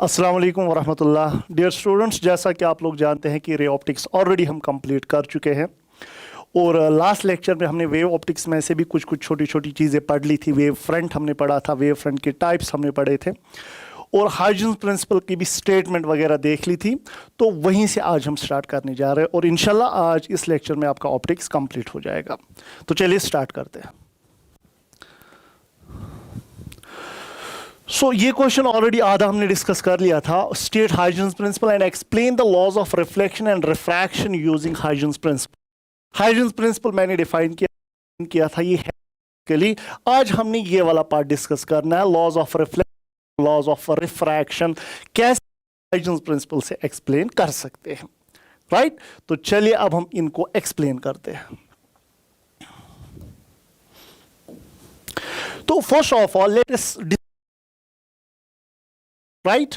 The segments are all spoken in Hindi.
अस्सलाम वालेकुम वरहमतुल्लाह। डियर स्टूडेंट्स, जैसा कि आप लोग जानते हैं कि रे ऑप्टिक्स ऑलरेडी हम कंप्लीट कर चुके हैं और लास्ट लेक्चर में हमने वेव ऑप्टिक्स में से भी कुछ छोटी छोटी चीज़ें पढ़ ली थी। वेव फ्रंट हमने पढ़ा था, वेव फ्रंट के टाइप्स हमने पढ़े थे और हाइजेंस प्रिंसिपल की भी स्टेटमेंट वगैरह देख ली थी। तो वहीं से आज हम स्टार्ट करने जा रहे हैं और इंशाल्लाह आज इस लेक्चर में आपका ऑप्टिक्स कंप्लीट हो जाएगा। तो चलिए स्टार्ट करते हैं। ये क्वेश्चन ऑलरेडी आधा हमने डिस्कस कर लिया था। State Huygens principle and explain the laws of reflection and refraction using Huygens principle. Huygens principle मैंने डिफाइन किया था, ये है के लिए। आज हमने ये वाला पार्ट डिस्कस करना है, laws of reflection, laws of refraction कैसे हाइजेंस प्रिंसिपल से एक्सप्लेन कर सकते हैं, राइट। तो चलिए अब हम इनको एक्सप्लेन करते हैं। तो first of all let us right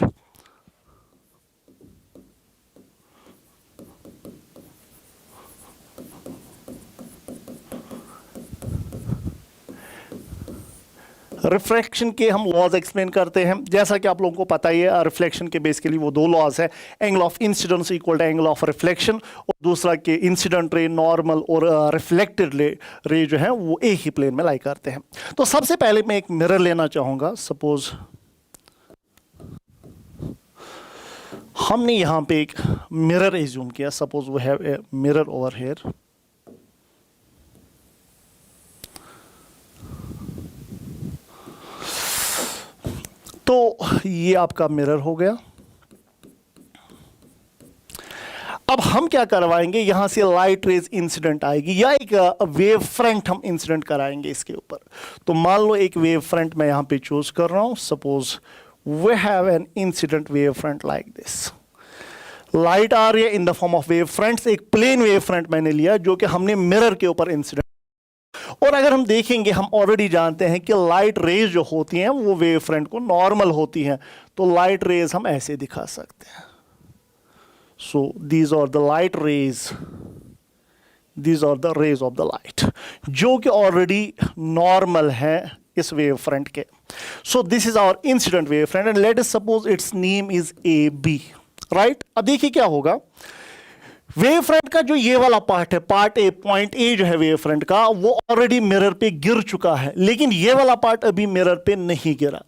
reflection के हम लॉज एक्सप्लेन करते हैं। जैसा कि आप लोगों को पता ही है, रिफ्लेक्शन के बेसिकली वो दो लॉज है, angle of incidence equal to angle of reflection, और दूसरा कि इंसिडेंट रे, नॉर्मल और रिफ्लेक्टेड रे जो है वो एक ही प्लेन में लाई करते हैं। तो सबसे पहले मैं एक मिरर लेना चाहूंगा। सपोज हमने यहां पे एक मिरर एज्यूम किया। Suppose we have a mirror over here. तो ये आपका मिरर हो गया। अब हम क्या करवाएंगे, यहां से लाइट रेज इंसिडेंट आएगी या एक वेव फ्रंट हम इंसिडेंट कराएंगे इसके ऊपर। तो मान लो एक वेव फ्रंट मैं यहां पे चूज कर रहा हूं। Suppose we have an incident wave front like this। Light आ रही है in the form of wave fronts. एक प्लेन वेव फ्रंट मैंने लिया जो कि हमने मिरर के ऊपर इंसिडेंट। और अगर हम देखेंगे, हम ऑलरेडी जानते हैं कि लाइट रेज जो होती हैं वो वेव फ्रंट को नॉर्मल होती हैं। तो लाइट रेज हम ऐसे दिखा सकते हैं। So these are the light rays, these are the rays of the light जो कि ऑलरेडी नॉर्मल है इस वेव फ्रंट के। So this is our incident wave front and let us suppose its name is A B, right. अब देखिए क्या होगा, वेव फ्रंट का जो ये वाला पार्ट है, पार्ट ए, पॉइंट ए जो है वेव फ्रंट का, वो ऑलरेडी मिरर पे गिर चुका है, लेकिन ये वाला पार्ट अभी मिरर पे नहीं गिरा।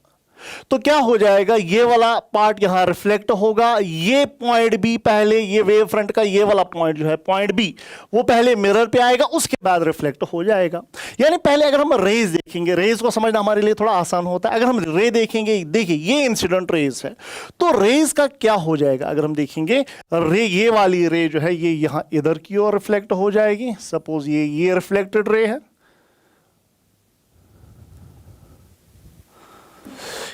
तो क्या हो जाएगा, ये वाला पार्ट यहां रिफ्लेक्ट होगा। ये पॉइंट बी पहले, ये वेव फ्रंट का ये वाला पॉइंट जो है पॉइंट बी, वो पहले मिरर पे आएगा, उसके बाद रिफ्लेक्ट हो जाएगा। यानी पहले अगर हम रेज देखेंगे, रेज को समझना हमारे लिए थोड़ा आसान होता है। अगर हम रे देखेंगे, देखिए ये इंसिडेंट रेज है, तो रेज का क्या हो जाएगा, अगर हम देखेंगे रे, ये वाली रे जो है ये यहां इधर की ओर रिफ्लेक्ट हो जाएगी। सपोज ये रिफ्लेक्टेड रे है,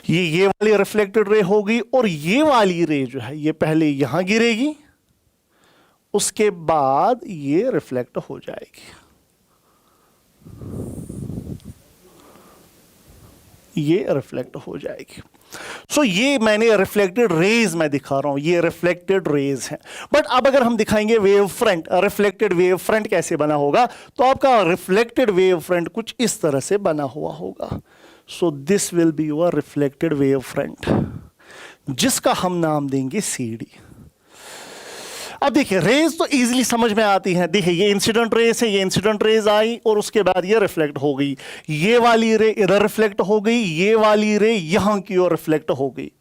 ये वाली रिफ्लेक्टेड रे होगी, और ये वाली रे जो है ये पहले यहां गिरेगी, उसके बाद ये रिफ्लेक्ट हो जाएगी। ये रिफ्लेक्ट हो जाएगी। सो ये मैंने रिफ्लेक्टेड रेज मैं दिखा रहा हूं, ये रिफ्लेक्टेड रेज है। बट अब अगर हम दिखाएंगे wave front, reflected wave front कैसे बना होगा, तो आपका रिफ्लेक्टेड वेव फ्रंट कुछ इस तरह से बना हुआ होगा। So this will be your reflected wave front, जिसका हम नाम देंगे CD। अब देखिए रेज तो इजीली समझ में आती है। देखिए ये इंसिडेंट रेज है, ये इंसिडेंट रेज आई और उसके बाद ये रिफ्लेक्ट हो गई। ये वाली रे इधर रिफ्लेक्ट हो गई, ये वाली रे यहां की ओर रिफ्लेक्ट हो गई।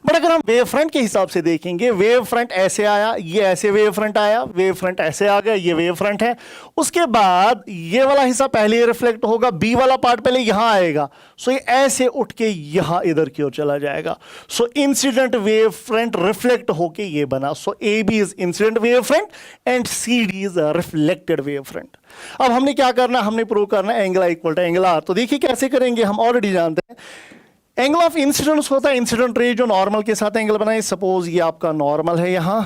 बट अगर हम वेव फ्रंट के हिसाब से देखेंगे, वेव फ्रंट ऐसे आया, ये ऐसे वेव फ्रंट आया, वेव फ्रंट ऐसे आ गया, ये वेव फ्रंट है। उसके बाद ये वाला हिस्सा पहले रिफ्लेक्ट होगा, बी वाला पार्ट पहले यहां आएगा। सो ये ऐसे उठ के यहां इधर की ओर चला जाएगा। So incident wave front reflect होके ये बना। So A B is incident wave front and C D is reflected wave front. अब हमने क्या करना, हमने प्रूव करना angle equal to angle r. तो देखिए कैसे करेंगे, हम ऑलरेडी जानते हैं एंगल ऑफ इंसिडेंस होता है इंसिडेंट रे जो नॉर्मल के साथ एंगल बनाए। सपोज ये आपका नॉर्मल है, यहां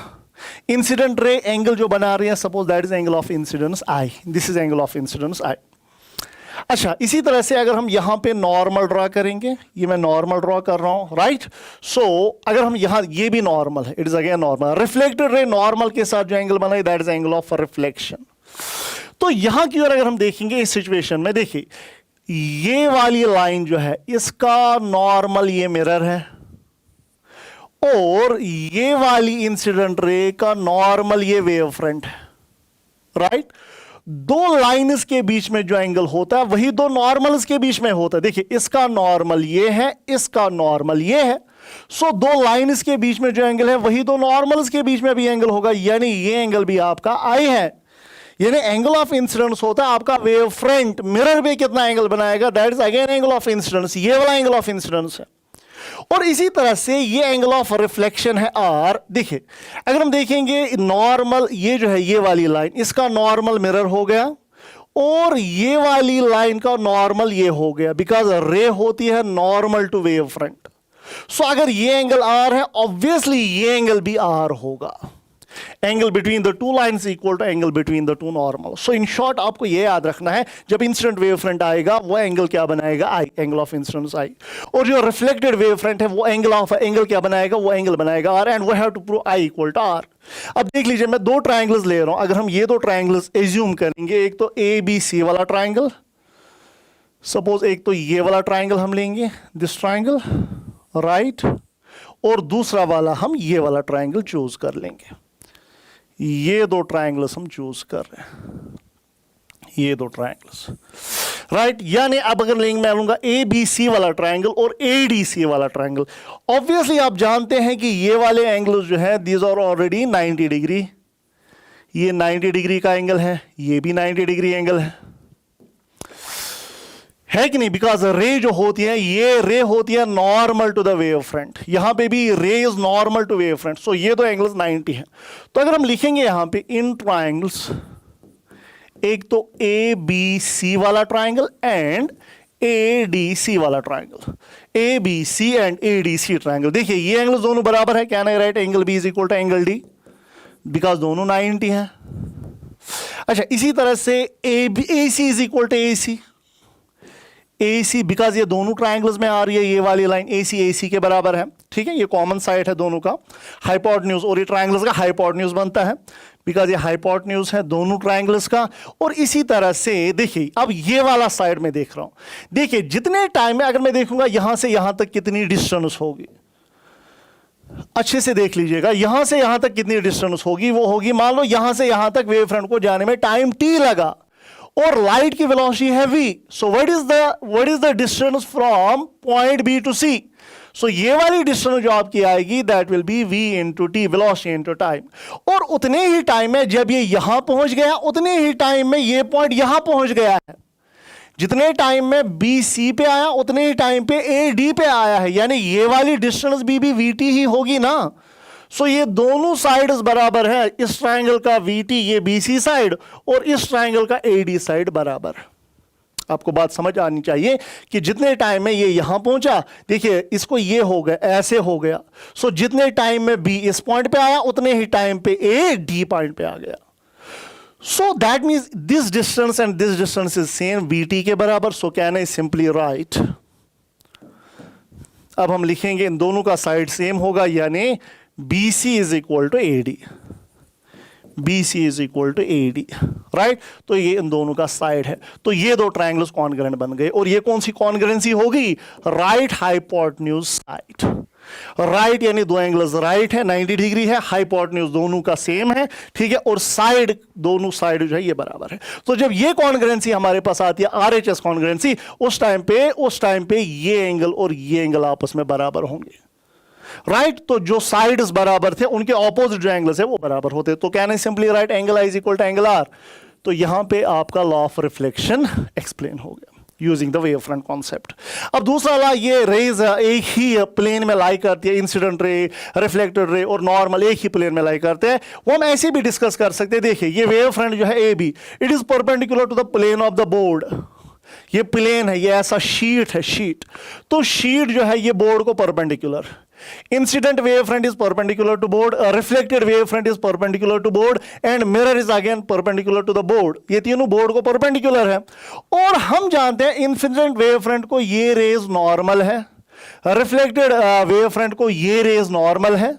इंसिडेंट रे एंगल जो बना रही है, suppose that is angle of incidence i, this is angle of incidence i. अच्छा, इसी तरह से अगर हम यहां पे नॉर्मल ड्रॉ करेंगे, ये मैं नॉर्मल ड्रॉ कर रहा हूं, राइट। सो अगर हम यहां, ये भी नॉर्मल है, it is again normal. Reflected ray normal के साथ जो एंगल बनाए that is angle of reflection. तो यहां की ओर अगर हम देखेंगे इस सिचुएशन में, देखिए ये वाली लाइन जो है इसका नॉर्मल ये मिरर है और ये वाली इंसिडेंट रे का नॉर्मल ये वेव फ्रंट है, राइट। दो लाइन्स के बीच में जो एंगल होता है वही दो नॉर्मल्स के बीच में होता है। देखिए इसका नॉर्मल ये है, इसका नॉर्मल ये है। सो दो लाइन्स के बीच में जो एंगल है वही दो नॉर्मल्स के बीच में भी एंगल होगा, यानी ये एंगल भी आपका आई है। यानी एंगल ऑफ इंसिडेंस होता है आपका वेव फ्रंट मिरर पे कितना एंगल बनाएगा, that is again angle of incidence, ये वाला एंगल ऑफ इंसिडेंस है। और इसी तरह से ये एंगल ऑफ रिफ्लेक्शन है आर। देखिए अगर हम देखेंगे नॉर्मल, ये जो है ये वाली लाइन, इसका नॉर्मल मिरर हो गया और ये वाली लाइन का नॉर्मल ये हो गया, बिकॉज रे होती है normal to wave front. So अगर ये एंगल आर है, ऑब्वियसली ये एंगल भी आर होगा। Angle between the two lines equal to angle between the two normal. So in short आपको ये याद रखना है, जब इंसिडेंट वेव फ्रंट आएगा वो एंगल क्या बनाएगा, आई, एंगल ऑफ इंसिडेंस आई। और जो रिफ्लेक्टेड वेव फ्रंट है वो एंगल क्या बनाएगा, वो एंगल बनाएगा r, and we have to prove i equal to r. अब देख लीजिए मैं दो ट्राइंगल्स ले रहा हूं। अगर हम ये दो ट्राइंगल्स एज्यूम करेंगे, एक तो ए बी सी वाला ट्राइंगल, सपोज एक तो ये वाला ट्राइंगल हम लेंगे, दिस ट्राइंगल, राइट, और दूसरा वाला हम ये वाला ट्राइंगल चूज कर लेंगे। ये दो ट्राइंगल्स हम चूज कर रहे हैं, ये दो ट्राइंगल्स, राइट। यानी अब अगर लेंगे, मैं लूंगा ए बी सी वाला ट्राइंगल और ए डी सी वाला ट्राइंगल। ऑब्वियसली आप जानते हैं कि ये वाले एंगल्स जो है दीज आर ऑलरेडी 90 डिग्री, ये 90 डिग्री का एंगल है, ये भी 90 डिग्री एंगल है कि नहीं। बिकॉज रे जो होती है, ये रे होती है normal to the wave front, यहां पे भी ray is normal to wave front. So ये दो एंगल्स 90 है। तो अगर हम लिखेंगे यहां पे इन ट्राइंगल्स, एक तो ए बी सी वाला triangle and A D C वाला triangle, A B C and A D C triangle. देखिए ये एंगल्स दोनों बराबर है, can I write angle B is equal to angle D, because दोनों 90 है। अच्छा इसी तरह से A C is equal to A C, A C, because ये दोनों ट्राइंगल्स में आ रही है, ये वाली लाइन ए सी के बराबर है, ठीक है, ये कॉमन साइड है दोनों का, हाइपोटेन्यूज, और ये ट्राइंगल्स का हाइपोटेन्यूज बनता है, बिकॉज ये हाइपोटेन्यूज है दोनों ट्राइंगल्स का। और इसी तरह से देखिए अब ये वाला साइड में देख रहा हूं, देखिए जितने टाइम में अगर मैं देखूंगा यहां से यहां तक कितनी डिस्टेंस होगी, अच्छे से देख लीजिएगा, यहां से यहां तक कितनी डिस्टेंस होगी, वो होगी मान लो यहां से यहां तक वेव फ्रंट को जाने में टाइम टी लगा और लाइट की वेलोसिटी है v। So what is the distance from point b to c। So ये वाली डिस्टेंस जो आपकी आएगी that will be v into t, velocity into time. और उतने ही टाइम में जब ये यहां पहुंच गया, उतने ही टाइम में ये पॉइंट यहां पहुंच गया है। जितने टाइम में b c पे आया उतने ही टाइम पे a d पे आया है, यानी ये वाली डिस्टेंस भी vt ही होगी ना। सो ये दोनों साइड्स बराबर है, इस ट्राइंगल का VT ये BC साइड और इस ट्राइंगल का AD साइड बराबर। आपको बात समझ आनी चाहिए कि जितने टाइम में ये यहां पहुंचा, देखिए इसको ये हो गया, ऐसे हो गया। सो जितने टाइम में B इस पॉइंट पे आया उतने ही टाइम पे A D पॉइंट पे आ गया। So that means this distance and this distance is same VT के बराबर। सो कैन आई सिंपली राइट, अब हम लिखेंगे इन दोनों का साइड सेम होगा, यानी BC is equal to AD, BC is equal to AD, right. तो ये इन दोनों का साइड है, तो ये दो ट्राइंगल्स कॉन्ग्रुएंट बन गए। और ये कौन सी कॉन्ग्रुएंसी होगी, राइट हाइपोटेन्यूज साइड, राइट यानी दो एंगल्स राइट है, 90 डिग्री है, हाइपोटेन्यूज दोनों का सेम है, ठीक है, और साइड दोनों साइड जो है ये बराबर है। तो जब ये कॉन्ग्रुएंसी हमारे पास आती है RHS कॉन्ग्रुएंसी, उस टाइम पे ये एंगल और ये एंगल आपस में बराबर होंगे, राइट। तो जो साइड्स बराबर थे उनके ऑपोजिट जो एंगल्स है वो बराबर होते। तो can I simply write angle i is equal to angle r. तो यहां पे आपका लॉ ऑफ रिफ्लेक्शन एक्सप्लेन हो गया using the wave front concept. अब दूसरा लॉ, ये रेज एक ही प्लेन में लाई करती है, इंसिडेंट रे, रिफ्लेक्टेड रे और नॉर्मल एक ही प्लेन में लाई करते हैं, वो हम ऐसे भी डिस्कस कर सकते हैं। देखिए ये वेव फ्रंट जो है AB, it is perpendicular to the plane of the board. ये प्लेन है, ये ऐसा शीट है, शीट, तो शीट जो है ये बोर्ड को perpendicular, incident wave front is perpendicular to board, reflected wave front is perpendicular to board and mirror is again perpendicular to the board. ये तीनों बोर्ड को परपेंडिकुलर है। और हम जानते हैं इंसिडेंट वेव फ्रंट को ये रेज नॉर्मल है, रिफ्लेक्टेड वेव फ्रंट को ये रेज नॉर्मल है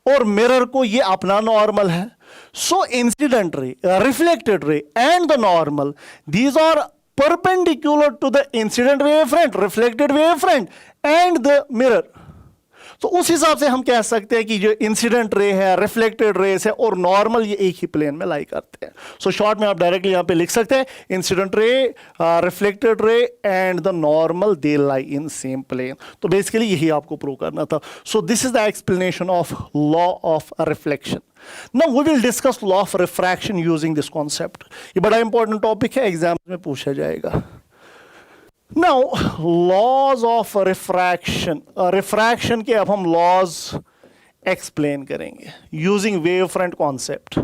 और मिरर को ये अपना नॉर्मल है। So incident ray, reflected ray and the normal, these are perpendicular to the incident wave front, reflected wave front and the mirror. तो उस हिसाब से हम कह सकते हैं कि जो इंसिडेंट रे है, रिफ्लेक्टेड रेस है और नॉर्मल, ये एक ही प्लेन में लाई करते हैं। सो शॉर्ट में आप डायरेक्टली यहां पे लिख सकते हैं incident ray, reflected ray and the normal they lie in same plane. तो बेसिकली यही आपको प्रूव करना था। So this is the explanation of law of reflection. Now we will discuss law of refraction using this concept. ये बड़ा इंपॉर्टेंट टॉपिक है, एग्जाम में पूछा जाएगा। Now laws of refraction, refraction के अब हम laws एक्सप्लेन करेंगे using wave front concept.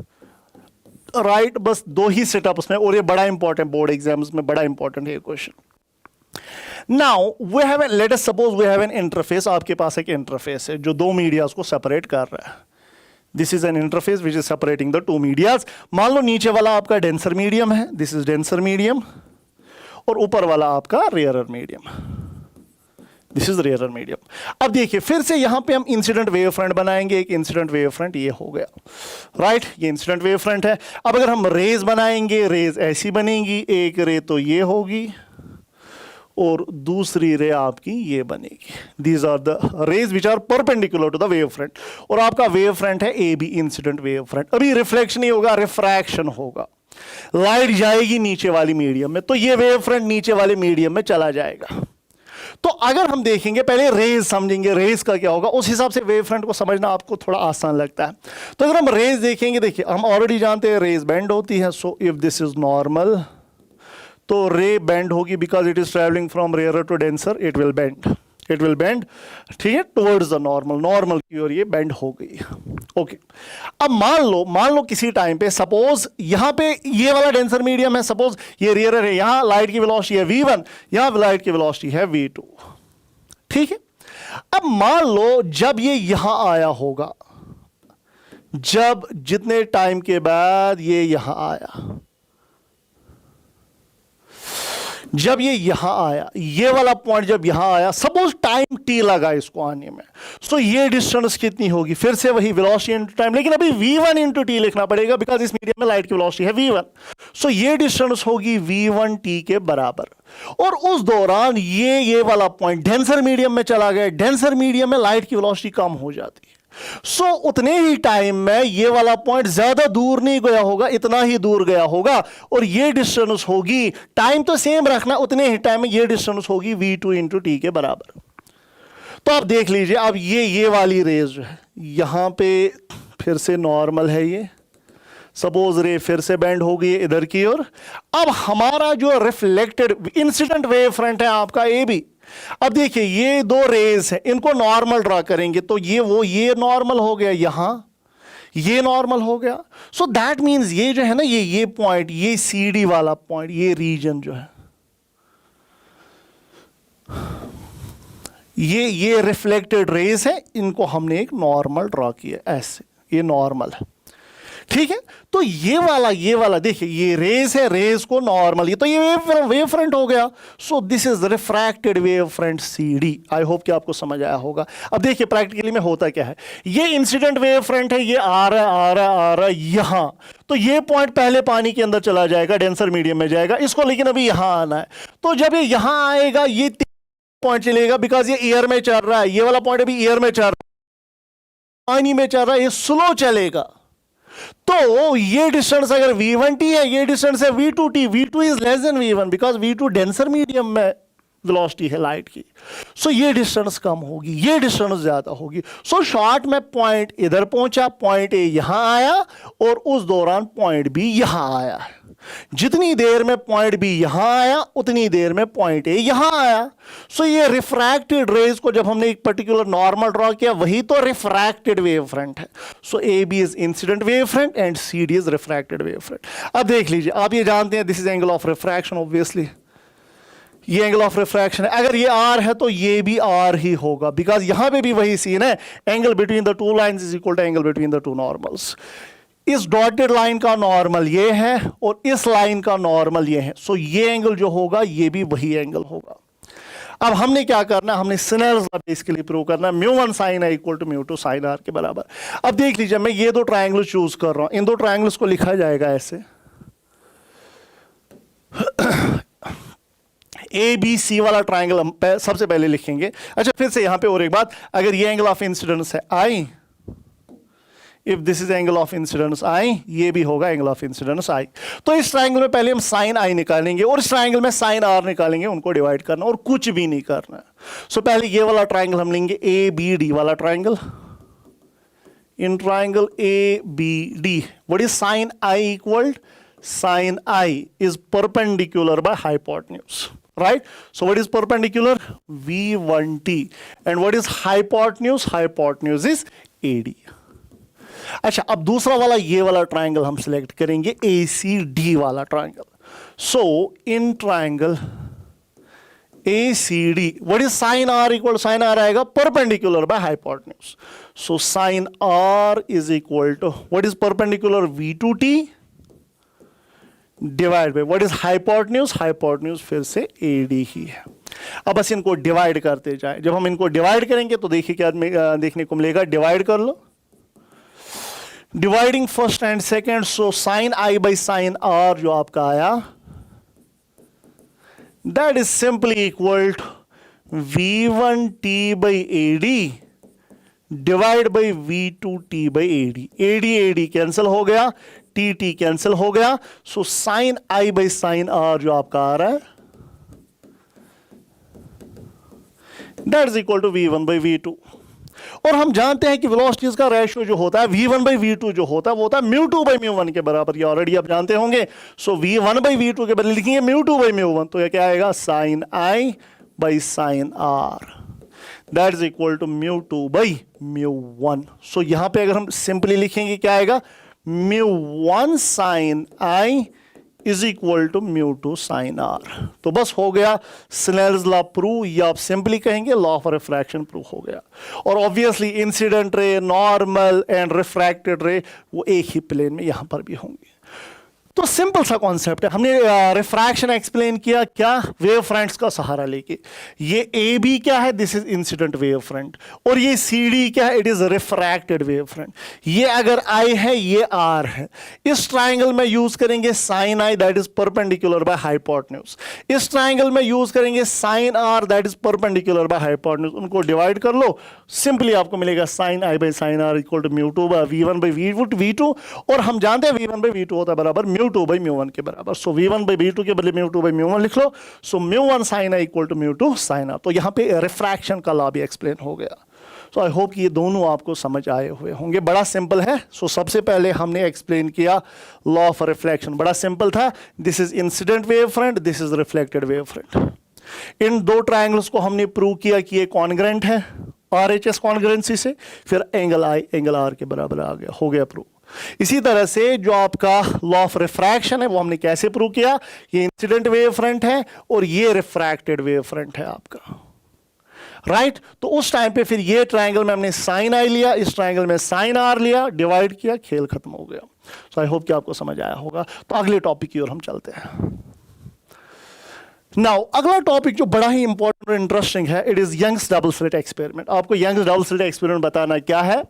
Right, बस दो ही सेटअप उसमें, और ये बड़ा इंपॉर्टेंट, बोर्ड एग्जाम्स में बड़ा इंपॉर्टेंट है ये question. Now we have, let us suppose we have an interface, आपके पास एक इंटरफेस है जो दो मीडियाज को सेपरेट कर रहा है। This is an interface which is separating the two medias. मान लो नीचे वाला आपका डेंसर मीडियम है, दिस इज डेंसर मीडियम, और ऊपर वाला आपका rarer medium, this is rarer medium. अब देखिए फिर से यहां पे हम इंसिडेंट वेव फ्रंट बनाएंगे, एक इंसिडेंट वेव फ्रंट ये हो गया, राइट, ये इंसिडेंट वेव फ्रंट है। अब अगर हम रेज बनाएंगे, रेज ऐसी बनेगी, एक रे तो ये होगी और दूसरी रे आपकी ये बनेगी। These are the rays which are perpendicular to the wave front, और आपका वेव फ्रंट है A B, incident wave front. अभी रिफ्लेक्शन नहीं होगा, रिफ्रैक्शन होगा। लाइट जाएगी नीचे वाली मीडियम में, तो ये वेव फ्रंट नीचे वाले मीडियम में चला जाएगा। तो अगर हम देखेंगे, पहले रेज समझेंगे, रेज का क्या होगा, उस हिसाब से वेव फ्रंट को समझना आपको थोड़ा आसान लगता है। तो अगर हम रेज देखेंगे, देखिए हम ऑलरेडी जानते हैं रेज बेंड होती है। So if this is normal, तो रे बेंड होगी, because it is travelling from rare to denser, it will bend, ठीक है, टुवर्ड्स द नॉर्मल की ओर ये बेंड हो गई। ओके, अब मान लो किसी टाइम पे, सपोज यहां पे ये वाला डेंसर मीडियम है, सपोज ये रेयर है, यहां लाइट की वेलोसिटी है v1, यहां लाइट की वेलोसिटी है v2, ठीक है। अब मान लो जब ये यहां आया होगा, जब जितने टाइम के बाद ये यहां आया, जब ये यहां आया, ये वाला पॉइंट जब यहां आया, सपोज टाइम t लगा इसको आने में, सो ये डिस्टेंस कितनी होगी, फिर से वही वेलोसिटी इनटू टाइम, लेकिन अभी v1 इनटू t लिखना पड़ेगा, बिकॉज इस मीडियम में लाइट की वेलोसिटी है v1। सो ये डिस्टेंस होगी v1 t के बराबर। और उस दौरान ये वाला पॉइंट डेंसर मीडियम में चला गया, डेंसर मीडियम में लाइट की वेलोसिटी कम हो जाती है। सो उतने ही टाइम में ये वाला पॉइंट ज्यादा दूर नहीं गया होगा, इतना ही दूर गया होगा, और ये डिस्टेंस होगी, टाइम तो सेम रखना, उतने ही टाइम में ये डिस्टेंस होगी v2 इंटू टी के बराबर। तो आप देख लीजिए, अब ये वाली रेज जो है यहां पे फिर से नॉर्मल है, ये सपोज रे फिर से बेंड हो गई इधर की ओर। अब हमारा जो रिफ्लेक्टेड इंसिडेंट वेव फ्रंट है आपका ए बी, अब देखिए ये दो रेज है, इनको नॉर्मल ड्रा करेंगे, तो ये नॉर्मल हो गया, यहां ये नॉर्मल हो गया। सो दैट मींस ये जो है ना, ये पॉइंट, ये CD वाला पॉइंट, ये रीजन जो है, ये रिफ्लेक्टेड रेज है, इनको हमने एक नॉर्मल ड्रॉ किया ऐसे, ये नॉर्मल है, ठीक है। तो ये वाला देखिए, ये रेज है, रेज को नॉर्मल, ये तो ये वेव फ्रंट हो गया। सो this is refracted wave front CD। I hope कि आपको समझ आया होगा। अब देखिए प्रैक्टिकली में होता क्या है, ये इंसिडेंट वेव फ्रंट है, ये आ रहा है यहां, तो ये पॉइंट पहले पानी के अंदर चला जाएगा, डेंसर मीडियम में जाएगा इसको, लेकिन अभी यहां आना है। तो जब ये यहां आएगा, ये पॉइंट चलेगा, बिकॉज ये एयर में चल रहा है, ये वाला पॉइंट अभी एयर में चल रहा है, पानी में चल रहा है, ये स्लो चलेगा। तो ये डिस्टेंस अगर v1t है, ये डिस्टेंस है v2t, v2 is less than v1, because v2 denser medium में वेलोसिटी है लाइट की। सो ये डिस्टेंस कम होगी, ये डिस्टेंस ज्यादा होगी। सो शॉर्ट में पॉइंट इधर पहुंचा, पॉइंट ए यहां आया, और उस दौरान पॉइंट बी यहां आया। जितनी देर में पॉइंट बी यहां आया, उतनी देर में पॉइंट ए यहां आया। सो ये रिफ्रैक्टेड रेज को जब हमने एक पर्टिकुलर नॉर्मल ड्रॉ किया, वही तो रिफ्रैक्टेड वेव फ्रंट है। So A B is incident wave front and C D is refracted wave front. अब देख लीजिए, आप ये जानते हैं this is angle of refraction, obviously ये एंगल ऑफ रिफ्रैक्शन है। अगर ये आर है तो ये भी आर ही होगा, बिकॉज यहां पे भी वही सीन है, angle between the two lines is equal to angle between the two normals. इस डॉटेड लाइन का नॉर्मल ये है और इस लाइन का नॉर्मल ये है। सो ये एंगल जो होगा ये भी वही एंगल होगा। अब हमने क्या करना है, हमने सिनर्स इसके लिए प्रूव करना है, μ1 sin i equal to μ2 sin r के बराबर। अब देख लीजिए, मैं ये दो ट्रायंगल चूज कर रहा हूं, इन दो ट्रायंगल्स को लिखा जाएगा ऐसे। ए बी सी वाला ट्राइंगल हम सबसे पहले लिखेंगे। अच्छा फिर से यहां पे और एक बात, अगर ये एंगल ऑफ इंसिडेंस है i, if this is angle of incidence i, ये भी होगा एंगल ऑफ इंसिडेंस आई। तो इस ट्राइंगल में पहले हम साइन आई निकालेंगे और इस ट्राइंगल में साइन आर निकालेंगे, उनको डिवाइड करना और कुछ भी नहीं करना। सो पहले ये वाला ट्राइंगल हम लेंगे ए बी डी वाला triangle. In triangle A B D what is sine i equal, sin I is perpendicular by hypotenuse, right? So what is perpendicular? V1t. And what is hypotenuse? Hypotenuse is AD. अच्छा अब दूसरा वाला ये वाला ट्राइंगल हम सिलेक्ट करेंगे, ACD वाला triangle. So in triangle ACD, what is sin R equal? Sin R आएगा perpendicular by hypotenuse. So sin R is equal to what is perpendicular? V2t divide by what is hypotenuse, hypotenuse फिर से AD ही है। अब बस इनको डिवाइड करते जाए, जब हम इनको डिवाइड करेंगे तो देखिए क्या देखने को मिलेगा, डिवाइड कर लो, dividing first and second. So sine i by sine r जो आपका आया that is simply equal to V1t by AD divide by V2t by AD। AD cancel हो गया, टी कैंसिल हो गया। So sine i by sine r जो आपका आ रहा है that is equal to V1 by V2। और हम जानते हैं कि वेलोसिटीज का रेशियो जो होता है V1 बाई V2 जो होता है वो होता है μ2 बाई μ1 के बराबर, ये ऑलरेडी आप जानते होंगे। सो V1 बाई V2 के बदले लिखेंगे μ2 बाई μ1, तो ये क्या आएगा sine i by sine r that is equal to μ2 by μ1। So यहां पे अगर हम सिंपली लिखेंगे क्या आएगा, μ1 sine i is equal to μ2 sine r. तो बस हो गया स्नेल्स लॉ प्रूव, या आप सिंपली कहेंगे लॉ ऑफ रिफ्रैक्शन प्रूव हो गया। और obviously incident ray, normal and refracted रे वो एक ही प्लेन में यहां पर भी होंगे। तो सिंपल सा कॉन्सेप्ट है, हमने रिफ्रैक्शन एक्सप्लेन किया क्या, वेव फ्रंट्स का सहारा लेके। ये ए बी क्या है, this is incident wave front, और ये सी डी क्या है, it is refracted wave front. ये अगर आई है, ये आर है, इस ट्राइंगल में यूज करेंगे sine i that is perpendicular by hypotenuse, इस ट्राइंगल में यूज करेंगे sine r that is perpendicular by hypotenuse. उनको डिवाइड कर लो, सिंपली आपको मिलेगा sine i by sine r equal to μ2 by V1 by V2, और हम जानते हैं V1 बाई V2 होता है बराबर μ2 बाई μ1 के बराबर। सो V1 बाई V2 के बदले μ2 बाई μ1 लिख लो। So μ1 sine i equal to μ2 sine r. तो यहाँ पे रिफ्रैक्शन का लॉ भी एक्सप्लेन हो गया। सो आई होप कि ये दोनों आपको समझ आए हुए होंगे, बड़ा सिंपल है। सो सबसे पहले हमने एक्सप्लेन किया लॉ ऑफ रिफ्लेक्शन, बड़ा सिंपल था। This is incident wave front, this is reflected wave front. इन दो ट्राइंगल्स को हमने प्रूव किया कि ये कॉन्ग्रेंट है RHS कॉन्ग्रेंसी से, फिर एंगल आई एंगल आर के बराबर आ गया, हो गया प्रूव। इसी तरह से जो आपका लॉ ऑफ रिफ्रैक्शन है वो हमने कैसे प्रूव किया, ये इंसिडेंट वेव फ्रंट है और ये रिफ्रैक्टेड वेव फ्रंट है आपका, राइट। तो उस टाइम पे फिर ये ट्राइंगल में हमने साइन आई लिया, इस ट्राइंगल में साइन आर लिया, डिवाइड किया, खेल खत्म हो गया। सो आई होप कि आपको समझ आया होगा। तो अगले टॉपिक की ओर हम चलते हैं। नाउ अगला टॉपिक जो बड़ा ही इंपॉर्टेंट और इंटरेस्टिंग है, it is Young's double slit experiment. आपको यंग्स डबल स्लिट एक्सपेरिमेंट बताना क्या है,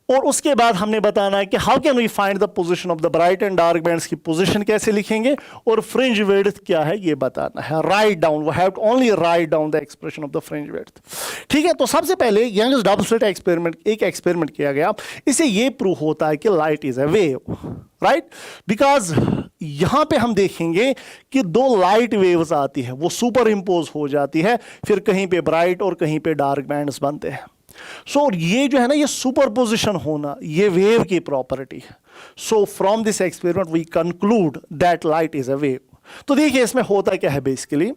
और उसके बाद हमने बताना है कि how can we find the position of the bright and dark bands की पोजीशन कैसे लिखेंगे, और फ्रिंज विड्थ क्या है ये बताना है। Write down, we have to only write down the expression of the fringe width. ठीक है, तो सबसे पहले यंग्स डबल स्लिट एक्सपेरिमेंट, एक एक्सपेरिमेंट किया गया, इससे ये प्रूव होता है कि light is a wave, right. Because यहां पे हम देखेंगे कि दो लाइट वेव्स आती है, वो सुपर इंपोज हो जाती है, फिर कहीं पे ब्राइट और कहीं पे डार्क बैंड्स बनते हैं। सो ये जो है ना, ये सुपरपोजिशन होना, ये वेव की प्रॉपर्टी है। So from this experiment we conclude that light is a wave. तो देखिए इसमें होता क्या है बेसिकली,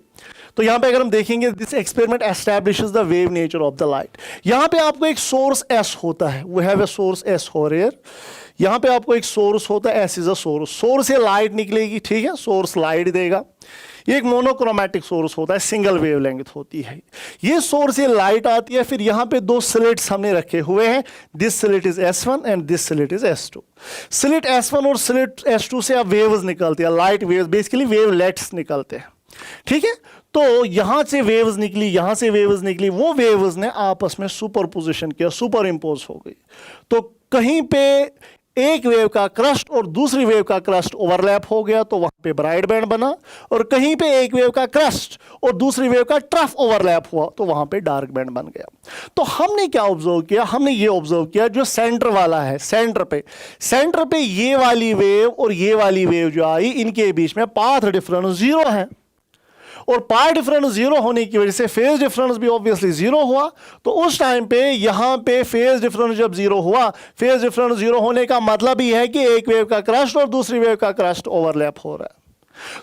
तो यहां पे अगर हम देखेंगे, this experiment establishes the wave nature of the light. यहां पे आपको एक सोर्स S होता है, we have a source S over here. यहां पे आपको एक सोर्स होता है, S is a source, source से लाइट निकलेगी, ठीक है, सोर्स लाइट देगा। ये एक मोनोक्रोमैटिक सोर्स होता है, सिंगल वेवलेंथ होती है। ये सोर्स से लाइट आती है, फिर यहाँ पे दो स्लिट्स हमने रखे हुए हैं, this slit is S1 and this slit is S2। Slit S1 और स्लिट S2 से अब वेव्स निकलती है, लाइट वेव्स, बेसिकली वेवलेट्स निकलते हैं, ठीक है। तो यहां से वेव्स निकली, यहां से वेव्स निकली, वो वेव्स ने आपस में सुपरपोजिशन किया, सुपर इंपोज हो गई। तो कहीं पे एक वेव का क्रस्ट और दूसरी वेव का क्रस्ट ओवरलैप हो गया तो वहां पे ब्राइट बैंड बना, और कहीं पे एक वेव का क्रस्ट और दूसरी वेव का ट्रफ ओवरलैप हुआ तो वहां पे डार्क बैंड बन गया। तो हमने क्या ऑब्जर्व किया, हमने ये ऑब्जर्व किया जो सेंटर वाला है, सेंटर पे ये वाली वेव और ये वाली वेव जो आई, इनके बीच में पाथ डिफरेंस 0 है, और पाथ डिफरेंस 0 होने की वजह से फेज डिफरेंस भी ऑब्वियसली 0 हुआ। तो उस टाइम पे यहां पे फेज डिफरेंस जब 0 हुआ, फेज डिफरेंस 0 होने का मतलब ही है कि एक वेव का क्रस्ट और दूसरी वेव का क्रस्ट ओवरलैप हो रहा है।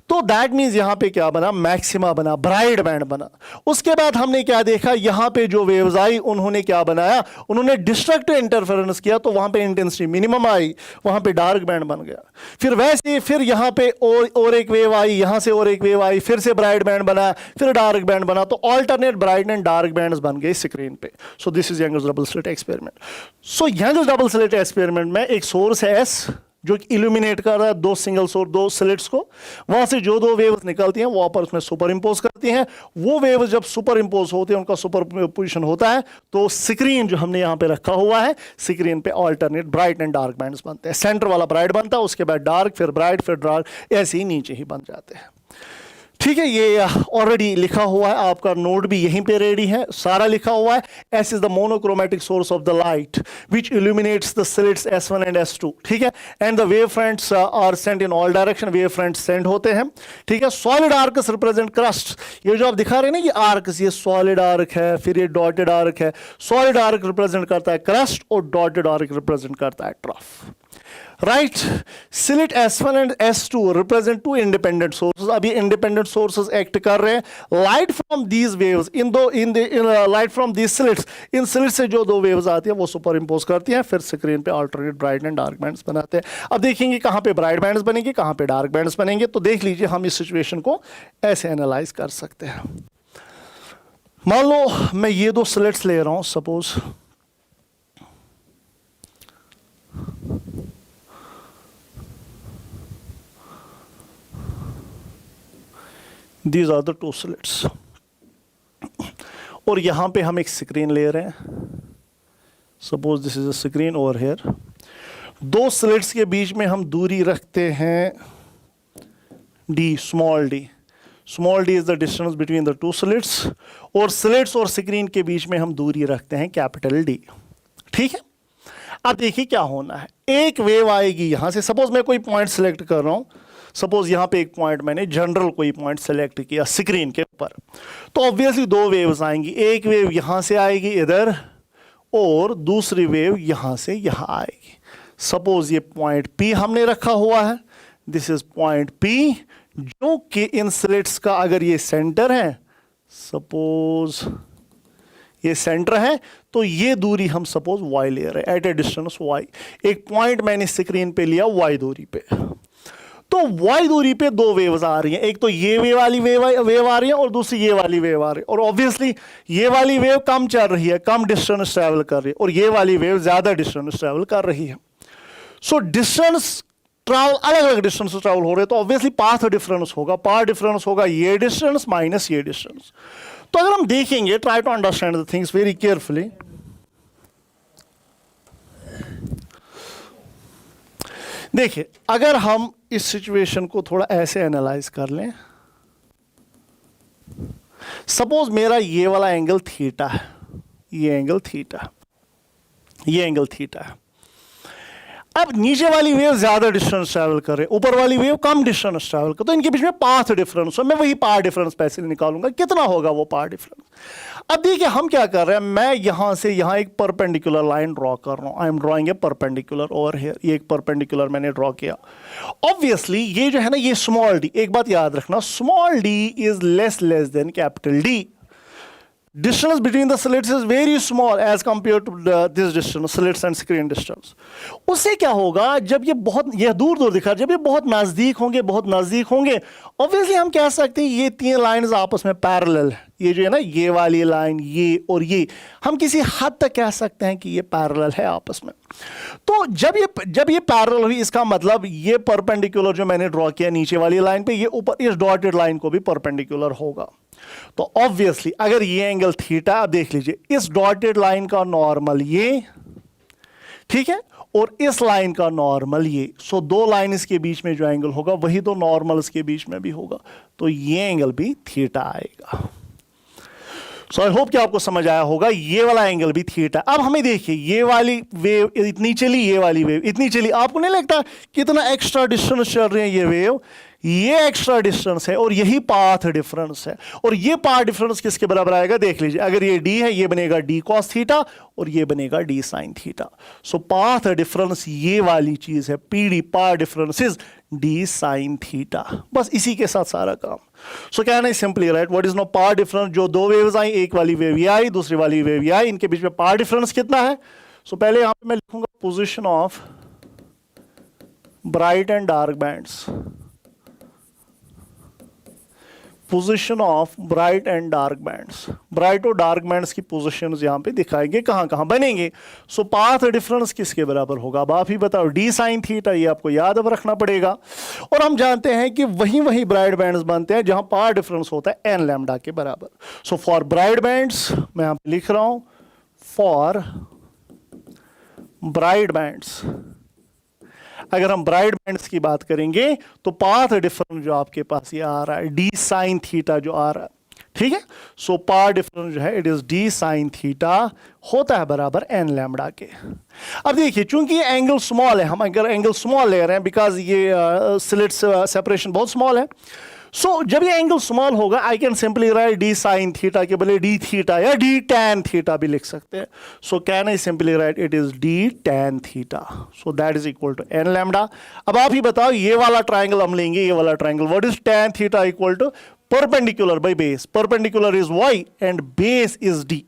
तो दैट मीन्स यहां पे क्या बना, मैक्सिमा बना, ब्राइट बैंड बना। उसके बाद हमने क्या देखा, यहां पे जो वेव्स आई उन्होंने क्या बनाया, उन्होंने डिस्ट्रक्टिव इंटरफेरेंस किया तो वहां पे इंटेंसिटी मिनिमम आई, वहां पे डार्क बैंड बन गया। फिर वैसे फिर यहां पे और एक वेव आई, यहां से और एक वेव आई, फिर से ब्राइट बैंड बना, फिर डार्क बैंड बना, तो alternate bright and dark bands बन गए स्क्रीन पे। सो this is Young's double slit experiment. So Young's double slit experiment में एक सोर्स है एस जो इल्यूमिनेट कर रहा है दो सिंगल सोर्स, दो स्लिट्स को, वहां से जो दो वेव्स निकलती हैं वो आपस में सुपर इंपोज करती हैं। वो वेव्स जब सुपर इंपोज होते हैं, उनका सुपर पोजिशन होता है, तो स्क्रीन जो हमने यहां पे रखा हुआ है, स्क्रीन पे alternate bright and dark bands बनते हैं। सेंटर वाला ब्राइट बनता है, उसके बाद डार्क, फिर ब्राइट, फिर डार्क, ऐसे ही नीचे ही बन जाते हैं। ठीक है, ये ऑलरेडी लिखा हुआ है, आपका नोट भी यहीं पे रेडी है, सारा लिखा हुआ है। S is the monochromatic source of the light which illuminates the slits S1 and S2। ठीक है, and the wave fronts are sent in all direction, wave fronts send होते हैं। ठीक है, सॉलिड आर्क्स रिप्रेजेंट क्रस्ट, ये जो आप दिखा रहे हैं ना, ये आर्क्स, ये सॉलिड आर्क है, फिर ये डॉटेड आर्क है। सॉलिड आर्क रिप्रेजेंट करता है क्रस्ट और डॉटेड आर्क रिप्रेजेंट करता है trough. Right, slit S1 and S2 represent two independent sources. अभी इंडिपेंडेंट सोर्सेस एक्ट कर रहे हैं। Light from these waves in light from these slits, इन स्लिट्स से जो दो वेव्स आती है वो सुपर इंपोज करती हैं, फिर स्क्रीन पे alternate bright and dark bands बनाते हैं। अब देखेंगे कहां पे ब्राइट बैंड्स बनेंगे, कहां पे डार्क बैंड्स बनेंगे। तो देख लीजिए, हम इस सिचुएशन को ऐसे एनालाइज कर सकते हैं। मान लो मैं ये दो स्लिट्स ले रहा हूं, suppose These are the two slits, और यहां पे हम एक स्क्रीन ले रहे हैं। Suppose this is a screen over here. दो स्लिट्स के बीच में हम दूरी रखते हैं d, small d। Small d is the distance between the two slits, और स्लिट्स और स्क्रीन के बीच में हम दूरी रखते हैं कैपिटल D। ठीक है, अब देखिए क्या होना है। एक वेव आएगी यहां से, सपोज मैं कोई पॉइंट सिलेक्ट कर रहा हूं, सपोज यहां पे एक पॉइंट मैंने जनरल कोई पॉइंट सेलेक्ट किया स्क्रीन के ऊपर, तो ऑब्वियसली दो वेव्स आएंगी। एक वेव यहां से आएगी इधर, और दूसरी वेव यहां से यहां आएगी। सपोज ये पॉइंट P हमने रखा हुआ है, दिस इज पॉइंट P, जो कि इन स्लिट्स का अगर ये सेंटर है, सपोज ये सेंटर है, तो ये दूरी हम सपोज y ले रहे हैं, एट ए डिस्टेंस y। एक पॉइंट मैंने स्क्रीन पे लिया y दूरी पे, तो y दूरी पे दो वेव्स आ रही हैं। एक तो ये वेव वाली वेव आ रही है, और दूसरी ये वाली वेव आ रही है। और ऑब्वियसली ये वाली वेव कम चल रही है, कम डिस्टेंस ट्रैवल कर रही है, और ये वाली वेव ज्यादा डिस्टेंस ट्रैवल कर रही है। सो डिस्टेंस ट्रैवल, अलग अलग डिस्टेंस ट्रैवल हो रहे हैं, तो ऑब्वियसली पाथ डिफरेंस होगा। पाथ डिफरेंस होगा ये डिस्टेंस माइनस ये डिस्टेंस। तो अगर हम देखेंगे, try to understand the things very carefully. देखिए, अगर हम इस सिचुएशन को थोड़ा ऐसे एनालाइज कर लें, सपोज मेरा ये वाला एंगल थीटा है, ये एंगल थीटा, ये एंगल थीटा है। अब नीचे वाली वेव ज्यादा डिस्टेंस ट्रैवल कर रहे, ऊपर वाली वेव कम डिस्टेंस ट्रैवल कर, तो इनके बीच में पाथ डिफरेंस है। मैं वही पाथ डिफरेंस पैसे निकालूंगा, कितना होगा वो पाथ डिफरेंस। अब देखिए हम क्या कर रहे हैं, मैं यहां से यहां एक परपेंडिकुलर लाइन ड्रॉ कर रहा हूं। I am drawing a perpendicular over here, ये एक परपेंडिकुलर मैंने ड्रॉ किया। ऑब्वियसली ये जो है ना, ये स्मॉल d, एक बात याद रखना, small d is less than capital D। Distance between the slits is very small as compared to this distance, slits and screen distance। उससे क्या होगा, जब ये दूर दूर दिखा, जब ये बहुत नजदीक होंगे, ऑब्वियसली हम कह सकते हैं ये तीन लाइंस आपस में पैरेलल है। ये जो है ना, ये वाली लाइन, ये और ये, हम किसी हद तक कह सकते हैं कि ये पैरेलल है आपस में। तो जब ये पैरेलल हुई, इसका मतलब ये परपेंडिकुलर जो मैंने ड्रॉ किया नीचे वाली लाइन पे, ये ऊपर इस डॉटेड लाइन को भी परपेंडिकुलर होगा। तो ऑब्वियसली अगर ये एंगल थीटा, आप देख लीजिए, इस डॉटेड लाइन का नॉर्मल ये, ठीक है, और इस लाइन का नॉर्मल ये, सो दो लाइन इसके बीच में जो एंगल होगा वही तो नॉर्मल इसके बीच में भी होगा, तो ये एंगल भी थीटा आएगा। सो आई होप कि आपको समझ आया होगा, ये वाला एंगल भी थीटा। अब हमें देखिए ये वाली वेव इतनी चली, ये वाली वेव इतनी चली, आपको नहीं लगता कितना एक्स्ट्रा डिस्टेंस चल रही है ये वेव, ये एक्स्ट्रा डिस्टेंस है और यही पाथ डिफरेंस है, और ये पाथ डिफरेंस किसके बराबर आएगा देख लीजिए, अगर ये d है ये बनेगा d cos थीटा और ये बनेगा d sin theta. So path difference ये वाली चीज है, pd path difference is d sin theta, बस इसी के साथ सारा काम। So can I simply write what is no path difference, जो दो वेव्स आई, एक वाली वेव ये आई दूसरी वाली वेव ये आई, इनके बीच में पाथ डिफरेंस कितना है। सो पहले यहां पे मैं लिखूंगा position of bright and dark bands, position of bright and dark bands, bright और डार्क बैंड्स की पोजीशंस यहां पे दिखाएंगे कहां कहां बनेंगे। सो पाथ डिफरेंस किसके बराबर होगा, अब आप ही बताओ, d sin थीटा, ये आपको याद अब रखना पड़ेगा। और हम जानते हैं कि वही ब्राइट बैंड्स बनते हैं जहां पाथ डिफरेंस होता है n लैम्डा के बराबर। सो फॉर ब्राइट बैंड्स मैं यहां पे लिख रहा हूं, फॉर ब्राइट बैंड्स, अगर हम ब्राइट बैंड्स की बात करेंगे तो पाथ डिफरेंस जो आपके पास ये आ रहा है d sin थीटा जो आ रहा है, ठीक है। सो पाथ डिफरेंस जो है it is d sin theta होता है बराबर n लैम्डा के। अब देखिए चूंकि ये एंगल स्मॉल है, हम अगर एंगल स्मॉल ले रहे हैं बिकॉज ये स्लिट्स सेपरेशन बहुत स्मॉल है, सो जब ये एंगल स्मॉल होगा I can simply write d sin theta के बदले d थीटा या d tan थीटा भी लिख सकते हैं। So can I simply write it is d tan theta, so that is equal to n lambda. अब आप ही बताओ ये वाला ट्राइंगल हम लेंगे, ये वाला triangle, what is tan theta equal to perpendicular by base, perpendicular is y and base is d।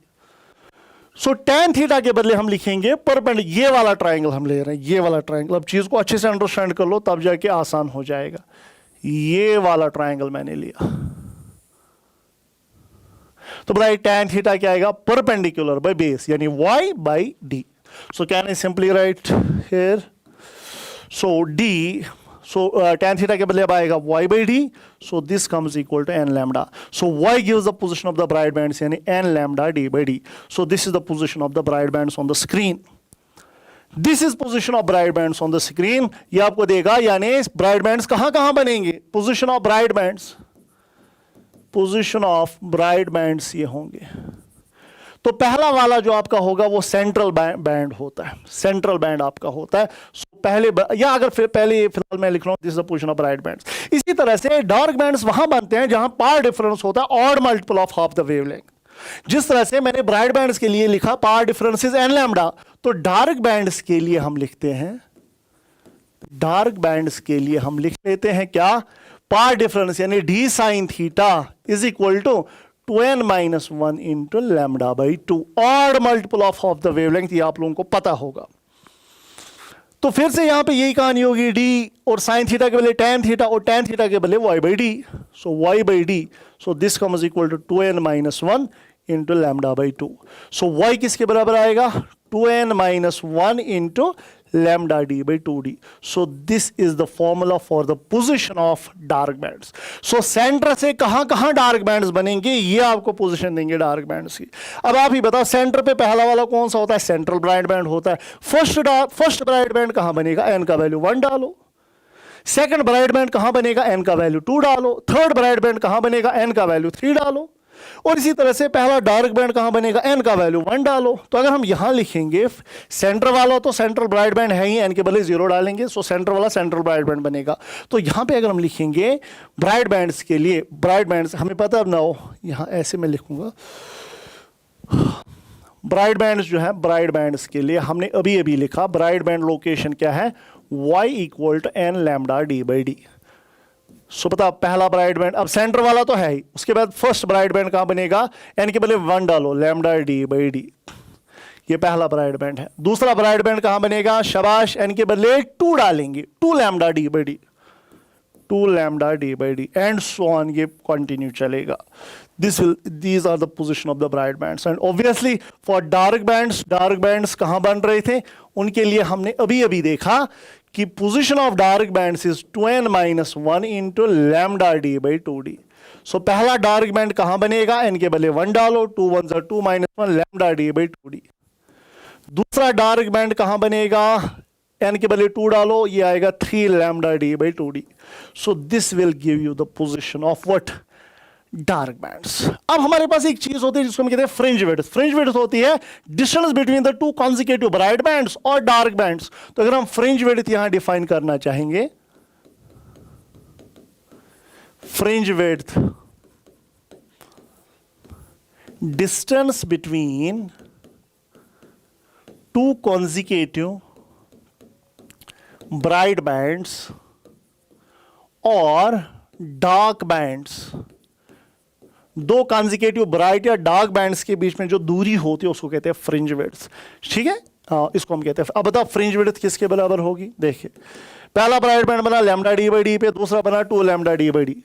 So tan theta के बदले हम लिखेंगे परपेंडिकुलर, ये वाला ट्राइंगल हम ले रहे हैं, ये वाला ट्राइंगल। अब चीज को अच्छे से अंडरस्टैंड कर लो तब जाके आसान हो जाएगा। ये वाला ट्राइंगल मैंने लिया तो बताइए tan थीटा क्या आएगा, परपेंडिकुलर बाय बेस यानी y by d। So can I simply write here, so d, so tan theta के बदले अब आएगा y by d, so this comes equal to n lambda. So y gives the position of the bright bands यानी n lambda d by d। So this is the position of the bright bands on the screen, this is position of bright bands on the screen. ये आपको देगा यानी ब्राइट बैंड्स कहां कहां बनेंगे, position of bright bands, position of bright bands ये होंगे। तो पहला वाला जो आपका होगा वो सेंट्रल बैंड होता है, सेंट्रल बैंड आपका होता है। पहले या अगर पहले फिलहाल मैं लिख रहा हूं this is the position of bright bands. इसी तरह से डार्क बैंड्स वहां बनते हैं जहां पाथ डिफरेंस होता है odd multiple of half the wavelength. जिस तरह से मैंने ब्राइट बैंड्स के लिए लिखा path difference is n lambda, तो डार्क बैंड्स के लिए हम लिखते हैं, डार्क बैंड्स के लिए हम लिख लेते हैं क्या, पाथ डिफरेंस यानी d sin theta is equal to 2n minus 1 into lambda by 2, odd multiple of the wavelength, ये आप लोगों को पता होगा। तो फिर से यहां पे यही कहानी होगी, d और sin थीटा के बदले tan थीटा और tan थीटा के बदले y by d, so y by d, so this comes equal to 2n minus 1 into lambda by 2। So y किसके बराबर आएगा, 2n minus 1 into lambda d by 2d. So this is the formula for the position of dark bands. So centre से कहां कहां डार्क बैंड्स बनेंगे ये आपको पोजीशन देंगे डार्क बैंड्स की। अब आप ही बताओ सेंटर पे पहला वाला कौन सा होता है, सेंट्रल ब्राइट बैंड होता है। फर्स्ट ब्राइट बैंड कहां बनेगा, n का वैल्यू 1 डालो। सेकंड ब्राइट बैंड कहां बनेगा, n का वैल्यू 2 डालो। थर्ड ब्राइट बैंड कहां बनेगा, n का वैल्यू 3 डालो। और इसी तरह से पहला डार्क बैंड कहां बनेगा, n का वैल्यू 1 डालो। तो अगर हम यहां लिखेंगे सेंटर वाला तो सेंट्रल ब्राइट बैंड है ही, n के बदले 0 डालेंगे, सो सेंटर वाला सेंट्रल ब्राइट बैंड बनेगा। तो यहां पे अगर हम लिखेंगे ब्राइट बैंड्स के लिए, ब्राइट बैंड्स हमें पता अब ना हो, यहां ऐसे में लिखूंगा ब्राइट बैंड्स जो है, ब्राइट बैंड्स के लिए हमने अभी अभी लिखा ब्राइट बैंड लोकेशन क्या है, y equal to n lambda d by d। So पता पहला ब्राइट बैंड अब सेंटर वाला तो है ही, उसके बाद फर्स्ट ब्राइट बैंड कहां बनेगा, n के बदले 1 डालो, लैम्डा d बाई d, ये पहला ब्राइट बैंड है। दूसरा ब्राइट बैंड कहां बनेगा, शाबाश, n के बदले 2 डालेंगे, 2 lambda d by d, 2 lambda d by d and so on, ये कंटिन्यू चलेगा। these are the position of the bright bands and obviously for dark bands कहां बन रहे थे, उनके लिए हमने अभी अभी देखा कि position of dark bands is 2n minus 1 into lambda d by 2d। सो पहला डार्क बैंड कहां बनेगा, n के बदले 1 डालो, 2 1 2 minus 1 lambda d by 2d। दूसरा दूसरा डार्क बैंड कहां बनेगा, n के बदले 2 डालो, ये आएगा 3 lambda D by 2d. So this will give you the position of what, dark bands. अब हमारे पास एक चीज होती है जिसको हम कहते हैं फ्रिंज विड्थ. फ्रिंज विड्थ होती है distance between the two consecutive bright bands और डार्क बैंड्स. तो अगर हम फ्रिंज विड्थ यहां डिफाइन करना चाहेंगे, fringe width distance between two consecutive bright bands और डार्क बैंड्स, दो कॉन्जिकेटिव ब्राइट या डार्क बैंड्स के बीच में जो दूरी होती है उसको कहते हैं फ्रिंज विड्थ. ठीक है, इसको हम कहते हैं. अब बताओ फ्रिंज विड्थ किसके बराबर होगी. देखिए पहला ब्राइट बैंड बना लैम्डा डी बाई डी पे, दूसरा बना 2 लैम्डा डी बाई डी,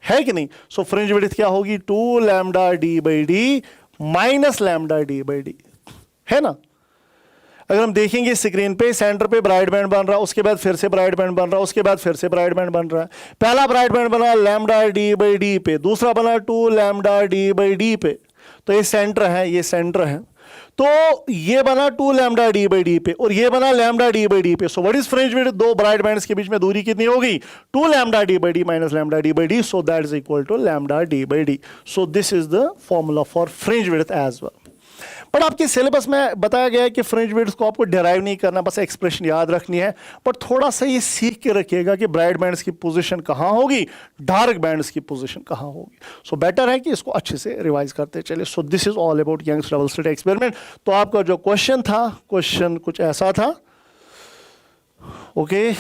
है कि नहीं. सो फ्रिंज विड्थ क्या होगी, 2 lambda D by D minus lambda D by D, है ना. अगर हम देखेंगे स्क्रीन पे, सेंटर पे ब्राइट बैंड बन रहा है, उसके बाद फिर से ब्राइट बैंड बन रहा है, उसके बाद फिर से ब्राइट बैंड बन रहा है. पहला ब्राइट बैंड बना लैम्डा डी बाई डी पे, दूसरा बना 2 लैम्डा डी बाई डी पे. तो ये सेंटर है, ये सेंटर है. तो ये बना 2 लैम्डा डी बाई डी पे और ये बना लैम्डा डी बाई डी पे. So what is fringe width, दो ब्राइट बैंड्स के बीच में दूरी कितनी होगी, 2 lambda D by D minus lambda D by D. So that is equal to lambda D by D. So this is the formula for fringe width as well. But आपके सिलेबस में बताया गया है कि फ्रिंज विड्थ को आपको डिराइव नहीं करना, बस एक्सप्रेशन याद रखनी है. बट थोड़ा सा ये सीख के रखिएगा कि ब्राइट बैंड्स की पोजीशन कहाँ होगी, डार्क बैंड्स की पोजीशन कहाँ होगी. सो बेटर है कि इसको अच्छे से रिवाइज करते चले. So this is all about Young's double slit experiment. तो आपका जो क्वेश्चन था, क्वेश्चन कुछ ऐसा था. Okay,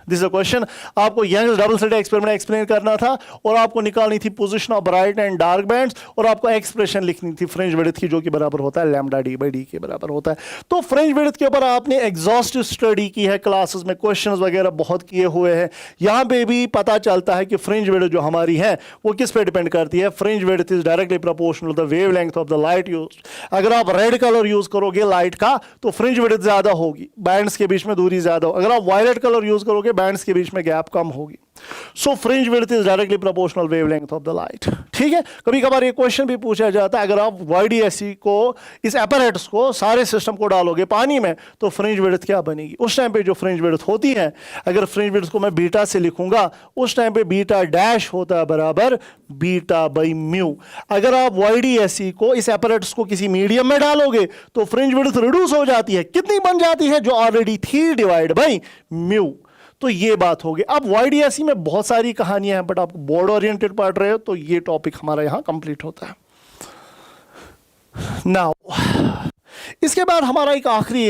this is question. आपको Young's double slit experiment explain करना था और आपको निकालनी थी position of bright and dark bands और आपको एक्सप्रेशन लिखनी थी फ्रिंज विड्थ की, जो कि बराबर होता है लैम्डा डी बाई डी के बराबर होता है. तो फ्रिंज विड्थ के ऊपर आपने एग्जॉस्टिव स्टडी की है, क्लासेस में क्वेश्चंस वगैरह बहुत किए हुए हैं. यहां पे भी पता चलता है कि फ्रिंज विड्थ जो हमारी है वो किस पे डिपेंड करती है. Fringe width is directly proportional the wavelength of the light used. अगर आप रेड कलर यूज करोगे लाइट का तो फ्रिंज विड्थ ज्यादा होगी, बैंड्स के बीच में दूरी ज्यादा होगी. अगर आप वायलेट कलर यूज करोगे बैंड्स के बीच में गैप कम होगी. So fringe width is directly proportional wavelength of the light. ठीक है, कभी कभार ये क्वेश्चन भी पूछा जाता है, अगर आप YDSE को, इस apparatus को, सारे सिस्टम को डालोगे पानी में तो फ्रिंज विड्थ क्या बनेगी. उस टाइम पे जो फ्रिंज विड्थ होती है, अगर फ्रिंज विड्थ को मैं बीटा से लिखूंगा उस टाइम पे बीटा डैश होता है बराबर बीटा बाई म्यू. अगर आप YDSE को, इस apparatus को किसी मीडियम में डालोगे तो फ्रिंज विड्थ रिड्यूस हो जाती है. कितनी बन जाती है, जो ऑलरेडी थी डिवाइड बाई म्यू. तो ये बात होगी. अब YDSE में बहुत सारी कहानियां हैं, बट आप बोर्ड ओरिएंटेड पढ़ रहे हो तो ये टॉपिक हमारा यहां कंप्लीट होता है. नाउ इसके बाद हमारा एक आखिरी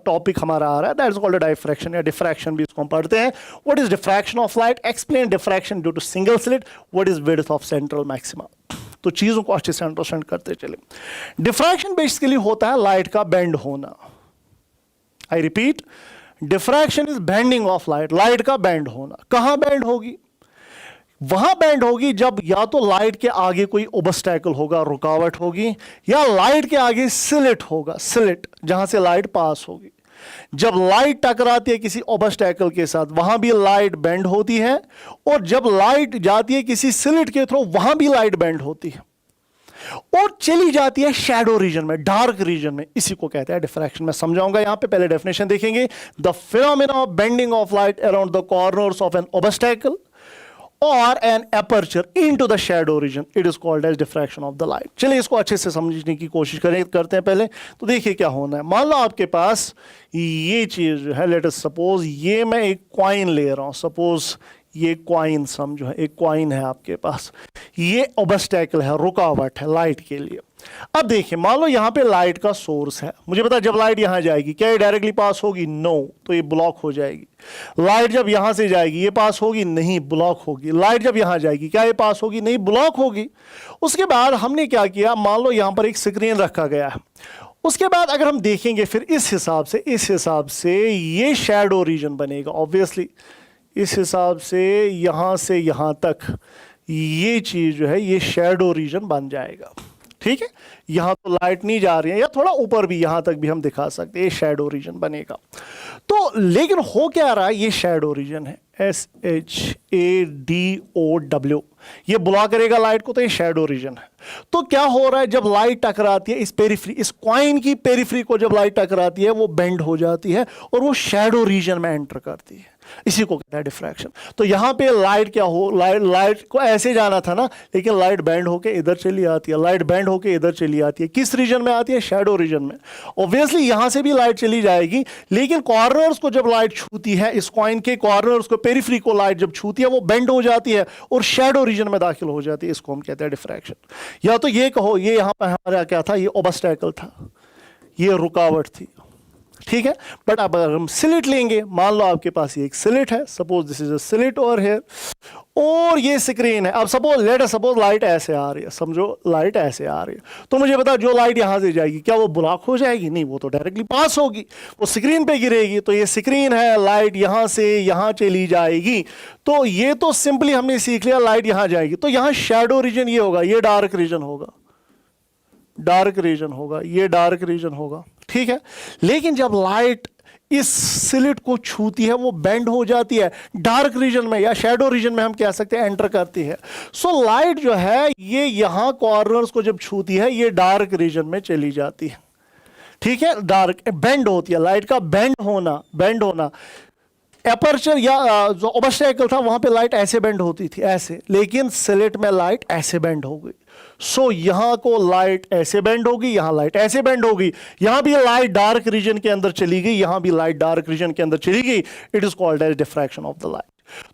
टॉपिक हमारा आ रहा है, दैट इज कॉल्ड डाइफ्रैक्शन या डिफ्रैक्शन भी इसको हम पढ़ते हैं. What is diffraction of light, explain diffraction due to single slit, what is width of central maxima. तो चीजों को अच्छे से अंडरस्टैंड करते चले. डिफ्रैक्शन बेसिकली होता है लाइट का बेंड होना. I repeat, diffraction is bending of light, light का बेंड होना. कहां बेंड होगी, वहां बेंड होगी जब या तो लाइट के आगे कोई ओब्स्टैकल होगा, रुकावट होगी, या लाइट के आगे स्लिट होगा, स्लिट जहां से लाइट पास होगी. जब लाइट टकराती है किसी ओब्स्टैकल के साथ वहां भी लाइट बेंड होती है, और जब लाइट जाती है किसी स्लिट के थ्रू वहां भी लाइट बेंड होती है और चली जाती है शैडो रीजन में, डार्क रीजन में. इसी को कहते हैं डिफ्रैक्शन. मैं समझाऊंगा यहां पे, पहले डेफिनेशन देखेंगे. The phenomena of bending of light around the corners of an obstacle और an aperture into the shadow region, it is called as diffraction of the light. चलिए इसको अच्छे से समझने की कोशिश करते हैं पहले. तो देखिए क्या होना है. मान लो आपके पास ये चीज जो है, लेट अस सपोज ये मैं एक कॉइन ले रहा हूं, सपोज ये कॉइन समझो है, एक कॉइन है आपके पास, ये ऑब्स्टैकल है, रुकावट है लाइट के लिए. अब देखिए मान लो यहां पे लाइट का सोर्स है, मुझे पता जब लाइट यहां जाएगी क्या ये डायरेक्टली पास होगी, नो, तो ये ब्लॉक हो जाएगी. लाइट जब यहां से जाएगी ये पास होगी, नहीं, ब्लॉक होगी. लाइट जब यहां जाएगी क्या ये पास होगी, नहीं, ब्लॉक होगी. उसके बाद हमने क्या किया, मान लो यहां पर एक स्क्रीन रखा गया है. उसके बाद अगर हम देखेंगे फिर इस हिसाब से ये शैडो रीजन बनेगा. ऑब्वियसली इस हिसाब से यहां तक ये चीज जो है ये शैडो रीजन बन जाएगा. ठीक है, यहां तो लाइट नहीं जा रही है, या थोड़ा ऊपर भी, यहां तक भी हम दिखा सकते हैं, ये शैडो रीजन बनेगा। तो लेकिन हो क्या रहा है, ये शैडो रीजन है, SHADOW, ये ब्लॉक करेगा लाइट को, तो ये शैडो रीजन है। तो क्या हो रहा है, जब लाइट टकराती है इस पेरिफ्री, इस कॉइन की पेरिफ्री को जब लाइट टकराती है वो बेंड हो जाती है और वो शैडो रीजन में एंटर करती है, इसी को कहते हैं डिफ्रैक्शन। तो यहां पे लाइट क्या हो, लाइट को ऐसे जाना था ना, लेकिन लाइट बेंड होके इधर चली आती है, लाइट बेंड होके इधर चली आती है, किस रीजन में आती है, शैडो रीजन में। ऑब्वियसली यहां से भी लाइट चली जाएगी, लेकिन कॉर्नर्स को जब लाइट छूती है, इस कॉइन के कॉर्नर्स को, पेरिफ्री को लाइट जब छूती है वो बेंड हो जाती है और शैडो रीजन में दाखिल हो जाती है, इसको हम कहते हैं डिफ्रैक्शन। या तो ये कहो, ये यहां पर हमारा क्या था, ये ऑब्स्टैकल था, ये रुकावट थी, ठीक है। बट अब अगर हम स्लिट लेंगे, मान लो आपके पास ये एक स्लिट है, suppose this is a slit over here, और ये स्क्रीन है। अब सपोज लाइट ऐसे आ रही है, समझो लाइट ऐसे आ रही है, तो मुझे बता, जो लाइट यहां से जाएगी क्या वो ब्लॉक हो जाएगी? नहीं, वो तो डायरेक्टली पास होगी, वो स्क्रीन पे गिरेगी। तो ये स्क्रीन है, लाइट यहां से यहां चली जाएगी, तो ये तो सिंपली हमने सीख लिया, लाइट यहां जाएगी, तो यहां शैडो रीजन ये होगा, ये डार्क रीजन होगा, डार्क रीजन होगा, ये डार्क रीजन होगा, ठीक है। लेकिन जब लाइट इस स्लिट को छूती है वो बेंड हो जाती है, डार्क रीजन में या शैडो रीजन में हम कह सकते हैं एंटर करती है। सो लाइट जो है ये यहां कॉर्नर्स को जब छूती है ये डार्क रीजन में चली जाती है, ठीक है। डार्क बेंड होती है, लाइट का बेंड होना। एपर्चर या जो ऑब्स्टैकल था वहां पे लाइट ऐसे बेंड होती थी, ऐसे, लेकिन स्लिट में लाइट ऐसे बेंड हो गई। सो यहां को लाइट ऐसे बेंड होगी, यहां लाइट ऐसे बेंड होगी, यहां भी लाइट डार्क रीजन के अंदर चली गई, यहां भी लाइट डार्क रीजन के अंदर चली गई। It is called as diffraction of the light.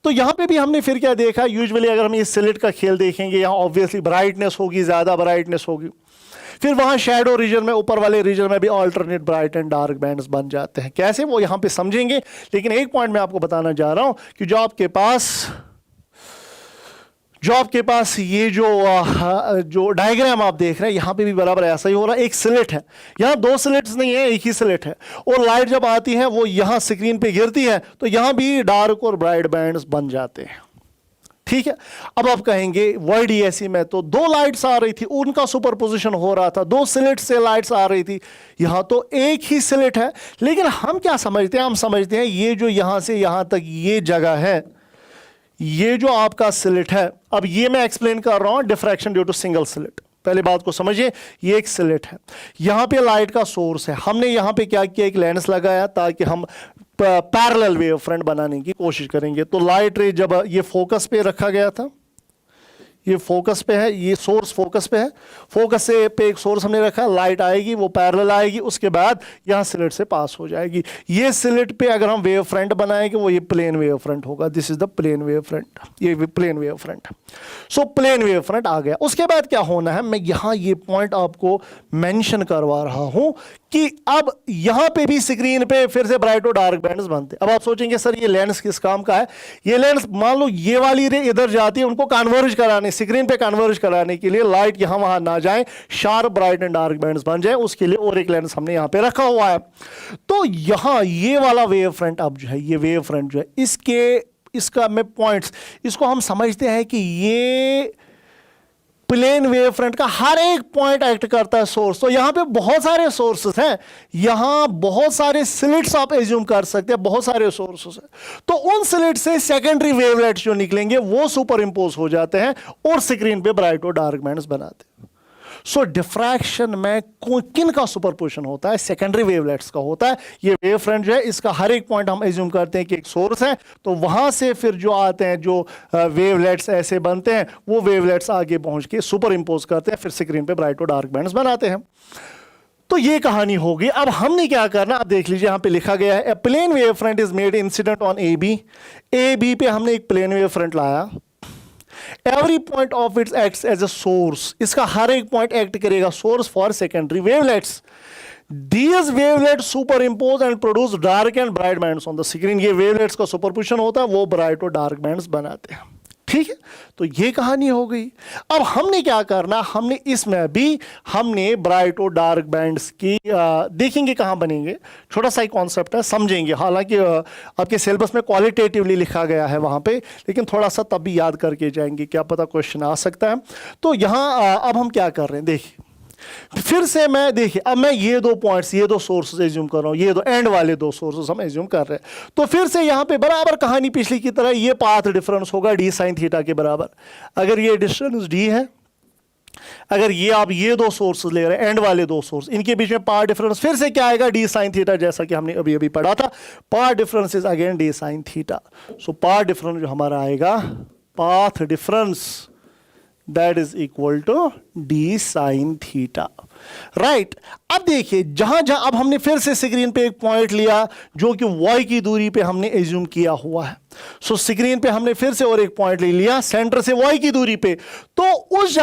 तो यहां पे भी हमने फिर क्या देखा, यूजुअली अगर हम इस स्लिट का खेल देखेंगे, यहां ऑब्वियसली ब्राइटनेस होगी, ज्यादा ब्राइटनेस होगी, फिर वहां शैडो रीजन में, ऊपर वाले रीजन में भी alternate bright and dark bands बन जाते हैं। कैसे, वो यहां पे समझेंगे। लेकिन एक पॉइंट मैं आपको बताना चाह रहा हूं कि जो आपके पास ये जो डायग्राम आप देख रहे हैं, यहां पे भी बराबर ऐसा ही हो रहा है। एक स्लिट है, यहां दो स्लिट्स नहीं है, एक ही स्लिट है, और लाइट जब आती है वो यहां स्क्रीन पे गिरती है, तो यहां भी डार्क और ब्राइट बैंड्स बन जाते हैं, ठीक है। अब आप कहेंगे YDAC में तो दो लाइट्स आ रही थी, उनका सुपरपोजिशन हो रहा था, दो स्लिट से लाइट्स आ रही थी, यहां तो एक ही स्लिट है। लेकिन हम क्या समझते हैं, हम समझते हैं ये जो यहां से यहां तक ये जगह है, ये जो आपका स्लिट है, अब ये मैं एक्सप्लेन कर रहा हूं diffraction due to single slit. पहले बात को समझिए, ये एक स्लिट है, यहां पे लाइट का सोर्स है, हमने यहां पे क्या किया, एक लेंस लगाया ताकि हम पैरेलल वेव फ्रंट बनाने की कोशिश करेंगे। तो लाइट रे जब ये फोकस पे रखा गया था, ये फोकस पे है, ये सोर्स फोकस पे है, फोकस से पे एक सोर्स हमने रखा, लाइट आएगी, वो पैरेलल आएगी, उसके बाद यहां स्लिट से पास हो जाएगी। ये स्लिट पे अगर हम वेव फ्रंट बनाएंगे वो ये प्लेन वेव फ्रंट होगा, this is the plane wave front, ये plane wave front. So plane wave front आ गया। उसके बाद क्या होना है, मैं यहां ये पॉइंट आपको मेंशन करवा रहा हूं कि अब यहां पे भी स्क्रीन पे फिर से ब्राइट और डार्क बैंड्स बनते हैं। अब आप सोचेंगे सर ये लेंस किस काम का है, ये लेंस मान लो ये वाली रे इधर जाती है, उनको कन्वर्ज कराने, स्क्रीन पे कन्वर्ज कराने के लिए, लाइट यहां वहां ना जाए, sharp bright and dark bands बन जाए, उसके लिए और एक लेंस हमने यहां पे रखा हुआ है। तो यहां ये वाला वेव फ्रंट, अब जो है ये वेव फ्रंट जो है, इसका मैं पॉइंट्स, इसको हम समझते हैं कि ये प्लेन वेव फ्रंट का हर एक पॉइंट एक्ट करता है सोर्स। तो यहां पे बहुत सारे सोर्सेस हैं, यहां बहुत सारे स्लिट्स आप एज्यूम कर सकते हैं, बहुत सारे सोर्सेस हैं। तो उन स्लिट से सेकेंडरी वेवलेट्स जो निकलेंगे वो सुपर इंपोज हो जाते हैं और स्क्रीन पे ब्राइट और डार्क बैंड्स बनाते हैं। सो डिफ्रैक्शन में किन का सुपरपोजिशन होता है, सेकेंडरी वेवलेट्स का होता है। ये वेव फ्रंट जो है, इसका हर एक पॉइंट हम एज्यूम करते हैं कि एक सोर्स है, तो वहां से फिर जो आते हैं, जो वेवलेट्स ऐसे बनते हैं, वो वेवलेट्स आगे पहुंच के सुपर इंपोज करते हैं, फिर स्क्रीन पे ब्राइट और डार्क बैंड्स बनाते हैं। तो ये कहानी होगी। अब हमने क्या करना, आप देख लीजिए यहां पे लिखा गया है, a plane wave front is made incident on AB पे हमने एक प्लेन वेव फ्रंट लाया, every point of its acts as a source, इसका हर एक पॉइंट एक्ट करेगा source for secondary wavelets. These wavelets superimpose and produce dark and bright bands on the screen। ये वेवलेट्स का सुपरपोजिशन होता है, वो ब्राइट और डार्क बैंड्स बनाते हैं, ठीक है। तो ये कहानी हो गई। अब हमने क्या करना, हमने इसमें भी हमने ब्राइट और डार्क बैंड्स की देखेंगे कहाँ बनेंगे, छोटा सा ही कॉन्सेप्ट है, समझेंगे। हालांकि आपके सिलेबस में क्वालिटेटिवली लिखा गया है वहाँ पे, लेकिन थोड़ा सा तब भी याद करके जाएंगे, क्या पता क्वेश्चन आ सकता है। तो यहाँ अब हम क्या कर रहे हैं, देखिए फिर से मैं देखिए, अब मैं ये दो पॉइंट्स, ये दो सोर्सेज एज्यूम कर रहा हूं, ये दो एंड वाले दो सोर्सेज हम एज्यूम कर रहे हैं। तो फिर से यहां पे बराबर कहानी पिछली की तरह, ये पाथ डिफरेंस होगा डी साइन थीटा के बराबर। अगर ये डिस्टेंस डी है, अगर ये आप ये दो सोर्सेज ले रहे हैं, एंड वाले दो सोर्स, इनके बीच में पाथ डिफरेंस फिर से क्या आएगा, डी साइन थीटा, जैसा कि हमने अभी अभी पढ़ा था। Path difference is again D sine theta. So path difference जो हमारा आएगा, path difference that is equal to D sine theta, right. अब देखिए जहां जहां, अब हमने फिर से स्क्रीन पे एक पॉइंट लिया जो कि y की दूरी पे हमने एज्यूम किया हुआ है। सो स्क्रीन पे हमने फिर से और एक पॉइंट ले लिया सेंटर से y की दूरी पे। तो उस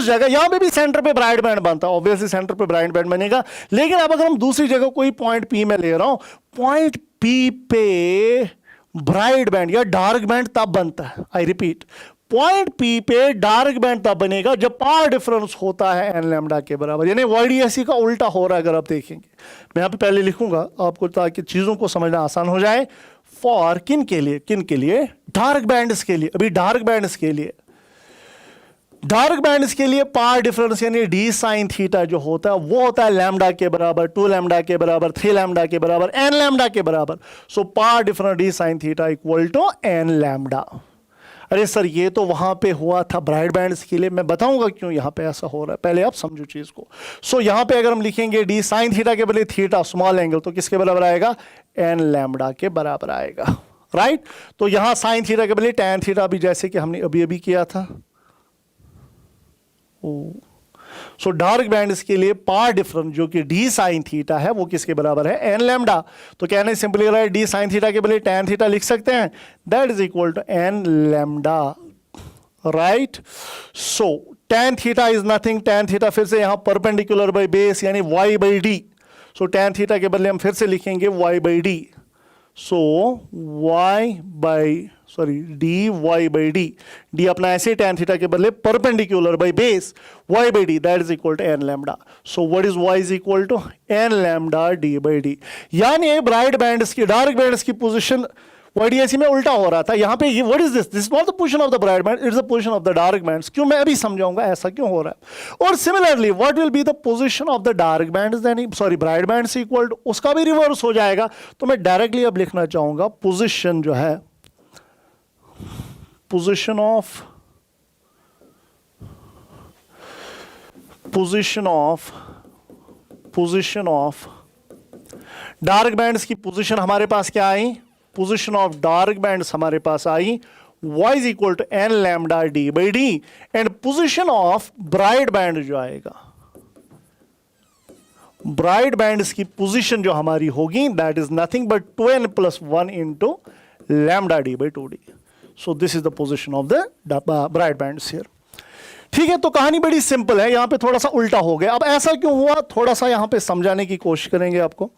जगह यहां पे भी सेंटर पे ब्राइट बैंड बनता है, ऑब्वियसली सेंटर पे ब्राइट बैंड बनेगा। लेकिन अब अगर हम दूसरी जगह कोई पॉइंट P में ले रहा हूं, पॉइंट P पे ब्राइट बैंड या डार्क बैंड तब बनता है, आई रिपीट, पॉइंट P पे डार्क बैंड तब बनेगा जब पाथ डिफरेंस होता है एन लैम्डा के बराबर, यानी YDSE का उल्टा हो रहा है। अगर आप देखेंगे, मैं यहां पे पहले लिखूंगा आपको ताकि चीजों को समझना आसान हो जाए। फॉर किन के लिए डार्क बैंड्स के लिए, अभी डार्क बैंड्स के लिए पाथ डिफरेंस यानी डी साइन थीटा जो होता है वो होता है लैम्डा के बराबर, 2 लैम्डा के बराबर, 3 लैम्डा के बराबर, एन लैम्डा के बराबर। So path difference d sine theta equal to N lambda. अरे सर ये तो वहां पे हुआ था ब्राइट बैंड्स के लिए, मैं बताऊंगा क्यों यहां पे ऐसा हो रहा है, पहले आप समझो चीज को। सो यहां पे अगर हम लिखेंगे डी साइन थीटा के बदले थीटा स्मॉल एंगल, तो किसके बराबर आएगा, एन लैम्डा के बराबर आएगा, राइट। तो यहां साइन थीटा के बदले टैन थीटा भी, जैसे कि हमने अभी अभी किया था। सो डार्क बैंड्स के लिए पाथ डिफरेंस जो कि डी साइन थीटा है वो किसके बराबर है, एन लैम्डा। तो कहने सिंपली रहा है डी साइन थीटा के बदले टैन थीटा लिख सकते हैं, that is equal to N lambda, right. So tan theta is nothing, tan theta फिर से यहां परपेंडिकुलर बाय बेस यानी y by D. So tan theta के बदले हम फिर से लिखेंगे y by D. So dy by D, D अपना ऐसे टैन थीटा के बदले perpendicular by base y by D, that is equal to N lambda. So what is y is equal to N lambda D by D. यानी ब्राइट बैंड्स की, डार्क बैंड्स की पोजीशन YDSE में उल्टा हो रहा था। यहाँ पे ये what is this is not the position of the bright band, it's the position of the dark bands. क्यों, मैं अभी समझाऊंगा ऐसा क्यों हो रहा है। और similarly what will be the position of the dark bands, यानी sorry bright bands equal to, उसका भी रिवर्स हो जाएगा। तो मैं डायरेक्टली अब लिखना चाहूंगा पोजीशन जो है, पोजीशन ऑफ डार्क बैंड्स की पोजीशन हमारे पास क्या आई, पोजीशन ऑफ डार्क बैंड्स हमारे पास आई y is equal to N lambda D by D, and position of bright band जो आएगा, ब्राइट बैंड्स की पोजीशन जो हमारी होगी that is nothing but 2n + 1 into lambda D by 2d। So this is the position of the bright bands here. ठीक है, तो कहानी बड़ी सिंपल है, यहां पे थोड़ा सा उल्टा हो गया। अब ऐसा क्यों हुआ, थोड़ा सा यहां पे समझाने की कोशिश करेंगे आपको।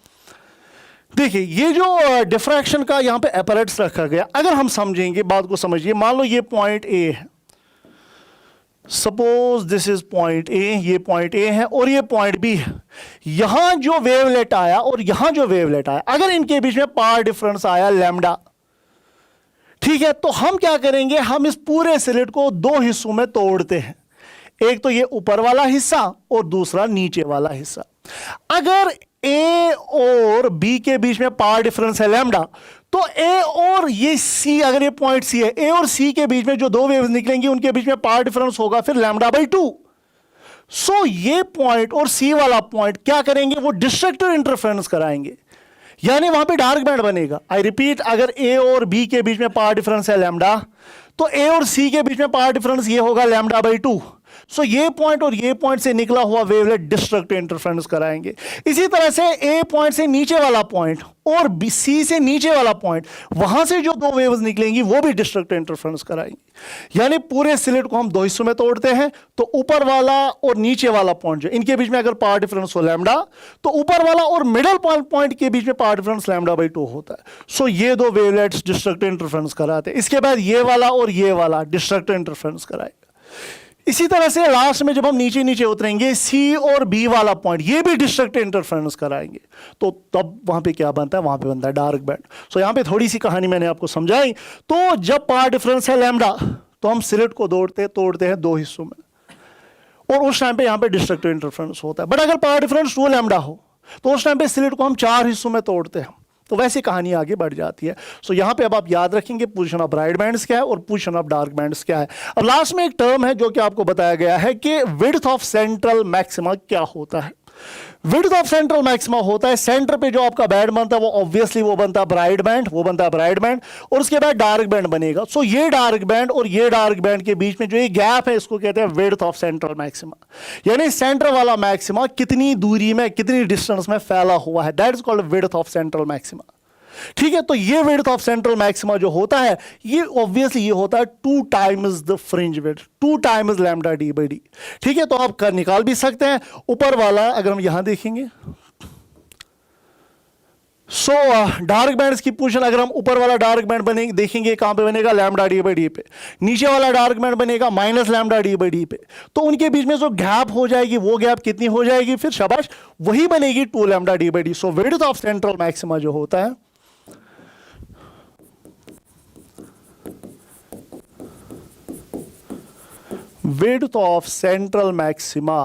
देखिए ये जो डिफ्रैक्शन का यहां पे अपैरेटस रखा गया, अगर हम समझेंगे बात को, समझिए, मान लो ये पॉइंट ए है, suppose this is point A, ये पॉइंट ए है और ये पॉइंट बी है। यहां जो वेवलेट आया और यहां जो वेवलेट आया, अगर इनके बीच में पाथ डिफरेंस आया लैम्डा, ठीक है, तो हम क्या करेंगे, हम इस पूरे स्लिट को दो हिस्सों में तोड़ते हैं। एक तो ये ऊपर वाला हिस्सा और दूसरा नीचे वाला हिस्सा। अगर ए और बी के बीच में पाथ डिफरेंस है लैम्डा, तो ए और ये सी, अगर ये पॉइंट सी है, ए और सी के बीच में जो दो वेव्स निकलेंगी उनके बीच में पाथ डिफरेंस होगा फिर लैम्डा बाई 2। सो ये पॉइंट और सी वाला पॉइंट क्या करेंगे, वो डिस्ट्रक्टिव इंटरफेरेंस कराएंगे, यानी वहां पे डार्क बैंड बनेगा। आई रिपीट, अगर ए और बी के बीच में पाथ डिफरेंस है लैम्डा, तो ए और सी के बीच में पाथ डिफरेंस ये होगा लैम्डा बाई 2। सो ये पॉइंट और ये पॉइंट से निकला हुआ वेवलेट डिस्ट्रक्टिव इंटरफेरेंस कराएंगे। इसी तरह से ए पॉइंट से नीचे वाला पॉइंट और सी से नीचे वाला पॉइंट, वहां से जो दो वेव्स निकलेंगी वो भी डिस्ट्रक्टिव इंटरफेरेंस कराएंगी। यानी पूरे स्लिट को हम दो हिस्सों में तोड़ते हैं, तो ऊपर वाला और नीचे वाला पॉइंट जो इनके बीच में अगर पाथ डिफरेंस हो लैम्डा, तो ऊपर वाला और मिडल पॉइंट के बीच में पाथ डिफरेंस लैम्डा बाई 2 होता है। सो ये दो वेवलेट्स डिस्ट्रक्टिव इंटरफेरेंस कराते हैं। इसके बाद ये वाला और ये वाला डिस्ट्रक्टिव इंटरफेरेंस कराएगा। इसी तरह से लास्ट में जब हम नीचे नीचे उतरेंगे, सी और बी वाला पॉइंट ये भी डिस्ट्रक्टिव इंटरफेरेंस कराएंगे, तो तब वहां पे क्या बनता है, वहां पे बनता है डार्क बैंड। सो यहां पे थोड़ी सी कहानी मैंने आपको समझाई। तो जब पाथ डिफरेंस है लैम्डा, तो हम स्लिट को तोड़ते हैं दो हिस्सों में, और उस टाइम पे यहाँ पे डिस्ट्रक्टिव इंटरफेरेंस होता है। बट अगर पावर डिफरेंस 2 लैम्डा हो तो उस टाइम पे स्लिट को हम 4 हिस्सों में तोड़ते हैं, तो वैसी कहानी आगे बढ़ जाती है। सो यहाँ पे अब आप याद रखेंगे पोजीशन ऑफ ब्राइट बैंड्स क्या है और पोजीशन ऑफ डार्क बैंड्स क्या है। अब लास्ट में एक टर्म है जो कि आपको बताया गया है कि विड्थ ऑफ सेंट्रल मैक्सिमा क्या होता है। विड्थ ऑफ सेंट्रल मैक्सिमा होता है सेंटर पे जो आपका बैंड बनता है वो ऑब्वियसली वो बनता है ब्राइट बैंड, वो बनता है ब्राइट बैंड, और उसके बाद डार्क बैंड बनेगा। सो ये डार्क बैंड और ये डार्क बैंड के बीच में जो ये गैप है इसको कहते हैं विड्थ ऑफ सेंट्रल मैक्सिमा, यानी सेंटर वाला मैक्सिमा कितनी दूरी में कितनी डिस्टेंस में फैला हुआ है, that is called width of central maxima. ठीक है, तो ये विड्थ ऑफ सेंट्रल मैक्सिमा जो होता है ये ऑब्वियसली ये होता है 2 times the fringe width, 2 times lambda D by D. ठीक है, तो आप कर निकाल भी सकते हैं ऊपर वाला अगर हम यहां देखेंगे। सो डार्क बैंड्स की पोजीशन अगर हम ऊपर वाला डार्क बैंड बनेंगे देखेंगे कहां पे बनेगा, लैम्डा डी बाई डी पे। नीचे वाला डार्क बैंड बनेगा minus lambda D by D पे। तो उनके बीच में जो गैप हो जाएगी वो गैप कितनी हो जाएगी, फिर शाबाश वही बनेगी 2 lambda D by D. So width of central maxima जो होता है width of central maxima,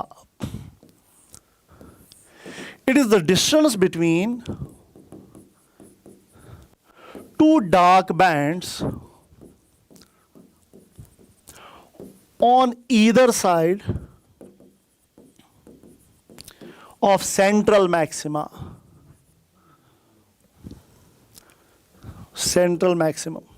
it is the distance between 2 dark bands on either side of central maxima, central maximum।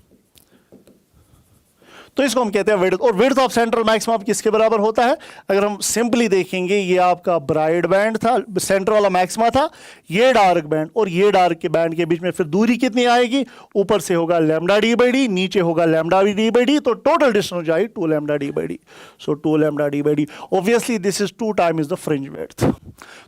तो इसको हम कहते हैं विड्थ, और विड्थ ऑफ सेंट्रल मैक्सिमा किसके बराबर होता है, अगर हम सिंपली देखेंगे ये आपका ब्राइट बैंड था, सेंटर वाला मैक्सिमा था, ये डार्क बैंड और ये डार्क के बैंड के बीच में फिर दूरी कितनी आएगी, ऊपर से होगा लैम्डा डी बाई डी, नीचे होगा लैम्डा डी बाई डी, तो टोटल डिस्टेंस हो जाएगी 2 lambda D by D. So 2 lambda D by D, obviously this is 2 times the fringe width.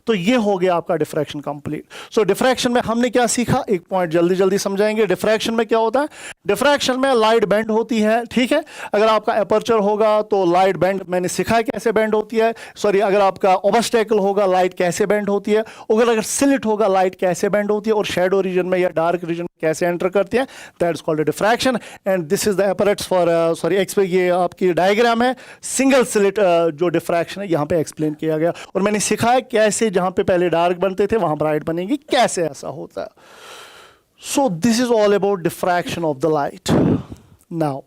तो ये हो गया आपका डिफ्रैक्शन कंप्लीट। सो डिफ्रैक्शन में हमने क्या सीखा, एक पॉइंट जल्दी जल्दी समझाएंगे। डिफ्रैक्शन में क्या होता है, डिफ्रैक्शन में लाइट बेंड होती है। ठीक है, अगर आपका एपर्चर होगा तो लाइट बेंड मैंने सिखा है कैसे बेंड होती है, सॉरी अगर आपका ऑब्स्टेकल होगा लाइट कैसे बेंड होती है, अगर स्लिट होगा लाइट कैसे बेंड होती है, और शेडो रीजन में या डार्क रीजन कैसे एंटर करती है, that is called diffraction. And this is the apparatus for sorry ये आपकी डायग्राम है, सिंगल स्लिट जो डिफ्रैक्शन है यहाँ पे एक्सप्लेन किया गया, और मैंने सिखाया कैसे जहां पे पहले डार्क बनते थे वहां ब्राइट बनेंगी, कैसे ऐसा होता है। सो this is all about diffraction of the light. Now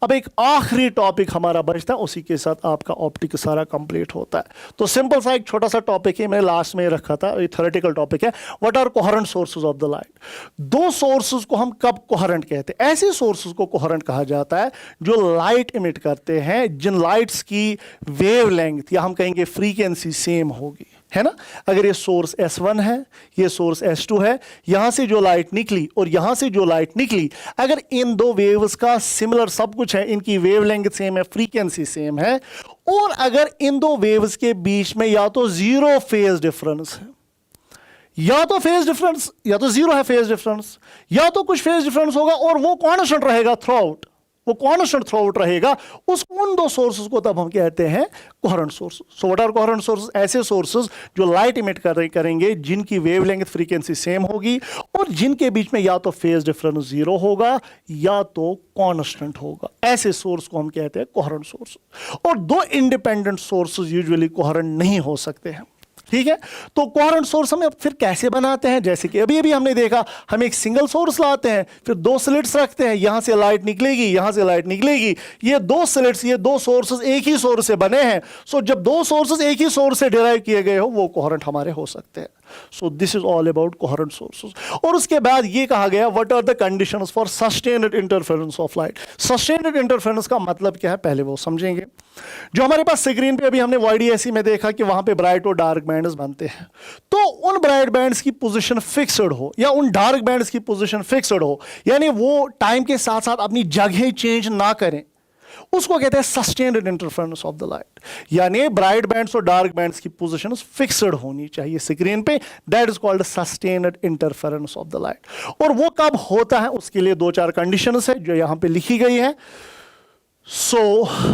अब एक आखिरी टॉपिक हमारा बचता है, उसी के साथ आपका ऑप्टिक सारा कंप्लीट होता है। तो सिंपल सा एक छोटा सा टॉपिक है, मैंने लास्ट में रखा था, ये थ्योरेटिकल टॉपिक है, what are coherent sources of the light. 2 sources को हम कब कोहेरेंट कहते हैं, ऐसे सोर्सेज को कोहेरेंट कहा जाता है जो लाइट इमिट करते हैं, जिन लाइट्स की वेवलेंथ या हम कहेंगे फ्रीक्वेंसी सेम होगी, है ना। अगर ये सोर्स S1 है, ये सोर्स S2 है, यहां से जो लाइट निकली और यहां से जो लाइट निकली, अगर इन 2 वेव्स का सिमिलर सब कुछ है, इनकी वेवलेंथ सेम है, फ्रीक्वेंसी सेम है, और अगर इन 2 वेव्स के बीच में या तो 0 फेज डिफरेंस है, या तो फेज डिफरेंस या तो 0 है फेज डिफरेंस, या तो कुछ फेज डिफरेंस होगा और वो कांस्टेंट रहेगा थ्रू आउट, वो कांस्टेंट थ्रू आउट रहेगा, उन 2 सोर्सेज को तब हम कहते हैं coherent sources. So what are coherent sources, ऐसे सोर्सेज जो लाइट इमिट करेंगे, जिनकी वेवलेंथ फ्रीक्वेंसी सेम होगी और जिनके बीच में या तो फेज डिफरेंस 0 होगा या तो कांस्टेंट होगा, ऐसे सोर्स को हम कहते हैं कोहेरेंट सोर्स। और 2 इंडिपेंडेंट सोर्सेज यूजुअली कोहेरेंट नहीं हो सकते हैं। ठीक है, तो कोहेरेंट सोर्स हम फिर कैसे बनाते हैं, जैसे कि अभी अभी हमने देखा, हम एक सिंगल सोर्स लाते हैं, फिर 2 स्लिट्स रखते हैं, यहां से लाइट निकलेगी, यहां से लाइट निकलेगी, ये 2 स्लिट्स, ये 2 सोर्सेस एक ही सोर्स से बने हैं। सो जब 2 सोर्सेस एक ही सोर्स से डिराइव किए गए हो, वो कोहेरेंट हमारे हो सकते हैं। So this is all about coherent sources. और उसके बाद ये कहा गया what are the conditions for sustained interference of light. Sustained interference का मतलब क्या है, पहले वो समझेंगे। जो हमारे पास स्क्रीन पे अभी हमने YDSE में देखा कि वहां पे ब्राइट और डार्क बैंड्स बनते हैं, तो उन ब्राइट बैंड्स की पोजीशन फिक्स्ड हो या उन डार्क बैंड्स की पोजीशन फिक्स्ड हो, यानी वो टाइम के साथ साथ अपनी जगह चेंज ना करें, उसको कहते हैं sustained interference of the light. यानी ब्राइट बैंड्स और डार्क बैंड्स की पोजीशन फिक्स्ड होनी चाहिए स्क्रीन पे, that is called sustained interference of the light. और वो कब होता है, उसके लिए 2-4 कंडीशंस है जो यहां पे लिखी गई है। So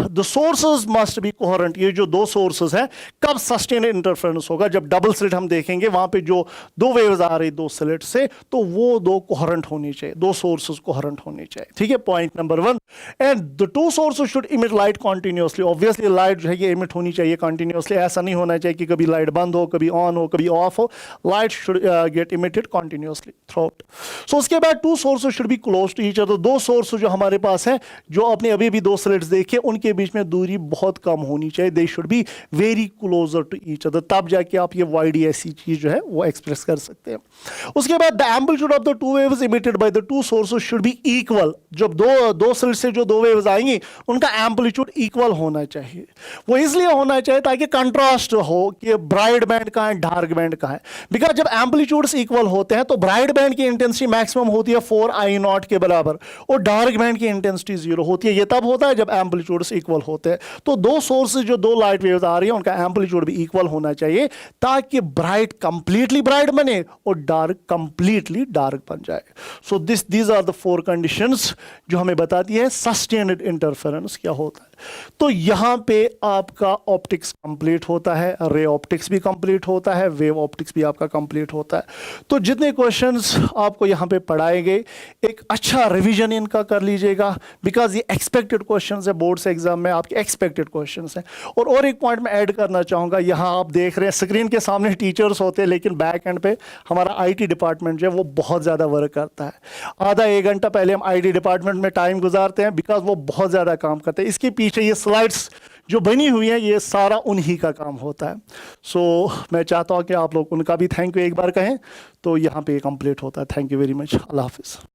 the sources must be coherent. ये जो दो सोर्सेज हैं, कब सस्टेन इंटरफेरेंस होगा? जब डबल स्लिट हम देखेंगे, वहां पे जो दो वेव्स आ रही दो स्लिट से, तो वो दो कोहेरेंट होनी चाहिए, दो सोर्सेज कोहेरेंट होनी चाहिए। ठीक है, point number 1। And the two sources should emit light continuously. Obviously light जो है ये इमिट होनी चाहिए कॉन्टिन्यूसली। ऐसा नहीं होना चाहिए कि कभी लाइट बंद हो, कभी ऑन हो, कभी ऑफ हो। Light should get emitted continuously throughout. So उसके बाद two sources should be close to each other. दो सोर्सेज जो हमारे पास हैं, जो आपने अभी भी दो स्लिट्स देखे, उनके बीच में दूरी बहुत कम होनी चाहिए। They should be very closer to each other. तब जाके आप ये वाईडी ऐसी चीज जो है वो एक्सप्रेस कर सकते हैं। उसके बाद the amplitude of the two waves emitted by the two sources should B equal. जब दो स्लिट से जो दो वेव्स आएंगी, उनका एम्पलीट्यूड इक्वल होना चाहिए। वो इसलिए होना चाहिए ताकि कंट्रास्ट हो कि ब्राइट बैंड कहाँ है, डार्क बैंड कहाँ है। बिकॉज जब एम्पलीट्यूड्स इक्वल होते हैं तो ब्राइट बैंड की इंटेंसिटी मैक्सिमम होती है 4I0 के बराबर, और डार्क बैंड की इंटेंसिटी 0 होती है। ये तब होता है जब एम्पलीट्यूड्स इक्वल होते हैं। तो दो सोर्सेज जो दो लाइट वेव्स आ रही है, उनका एम्पलीट्यूड भी इक्वल होना चाहिए, ताकि ब्राइट कंप्लीटली ब्राइट बने और डार्क कंप्लीटली डार्क बन जाए। So these are the 4 conditions जो हमें बताती है सस्टेन्ड इंटरफेरेंस क्या होता है। तो यहां पे आपका ऑप्टिक्स कंप्लीट होता है, रे ऑप्टिक्स भी कंप्लीट होता है, वेव ऑप्टिक्स भी आपका कंप्लीट होता है। तो जितने क्वेश्चंस आपको यहां पे पढ़ाए गए, एक अच्छा रिवीजन इनका कर लीजिएगा, बिकॉज ये एक्सपेक्टेड क्वेश्चंस है, बोर्ड्स एग्जाम में आपके एक्सपेक्टेड क्वेश्चंस हैं। और एक पॉइंट मैं ऐड करना चाहूँगा, यहाँ आप देख रहे हैं स्क्रीन के सामने टीचर्स होते हैं, लेकिन बैक एंड पे हमारा IT डिपार्टमेंट जो है वो बहुत ज़्यादा वर्क करता है। आधा 1 घंटा पहले हम IT डिपार्टमेंट में टाइम गुजारते हैं, बिकॉज वो बहुत ज़्यादा काम करते हैं। इसके पीछे ये स्लाइड्स जो बनी हुई है, ये सारा उन्हीं का काम होता है। सो मैं चाहता हूँ कि आप लोग उनका भी थैंक यू एक बार कहें, तो यहाँ पे कंप्लीट होता है। Thank you very much. अल्लाह हाफिज़।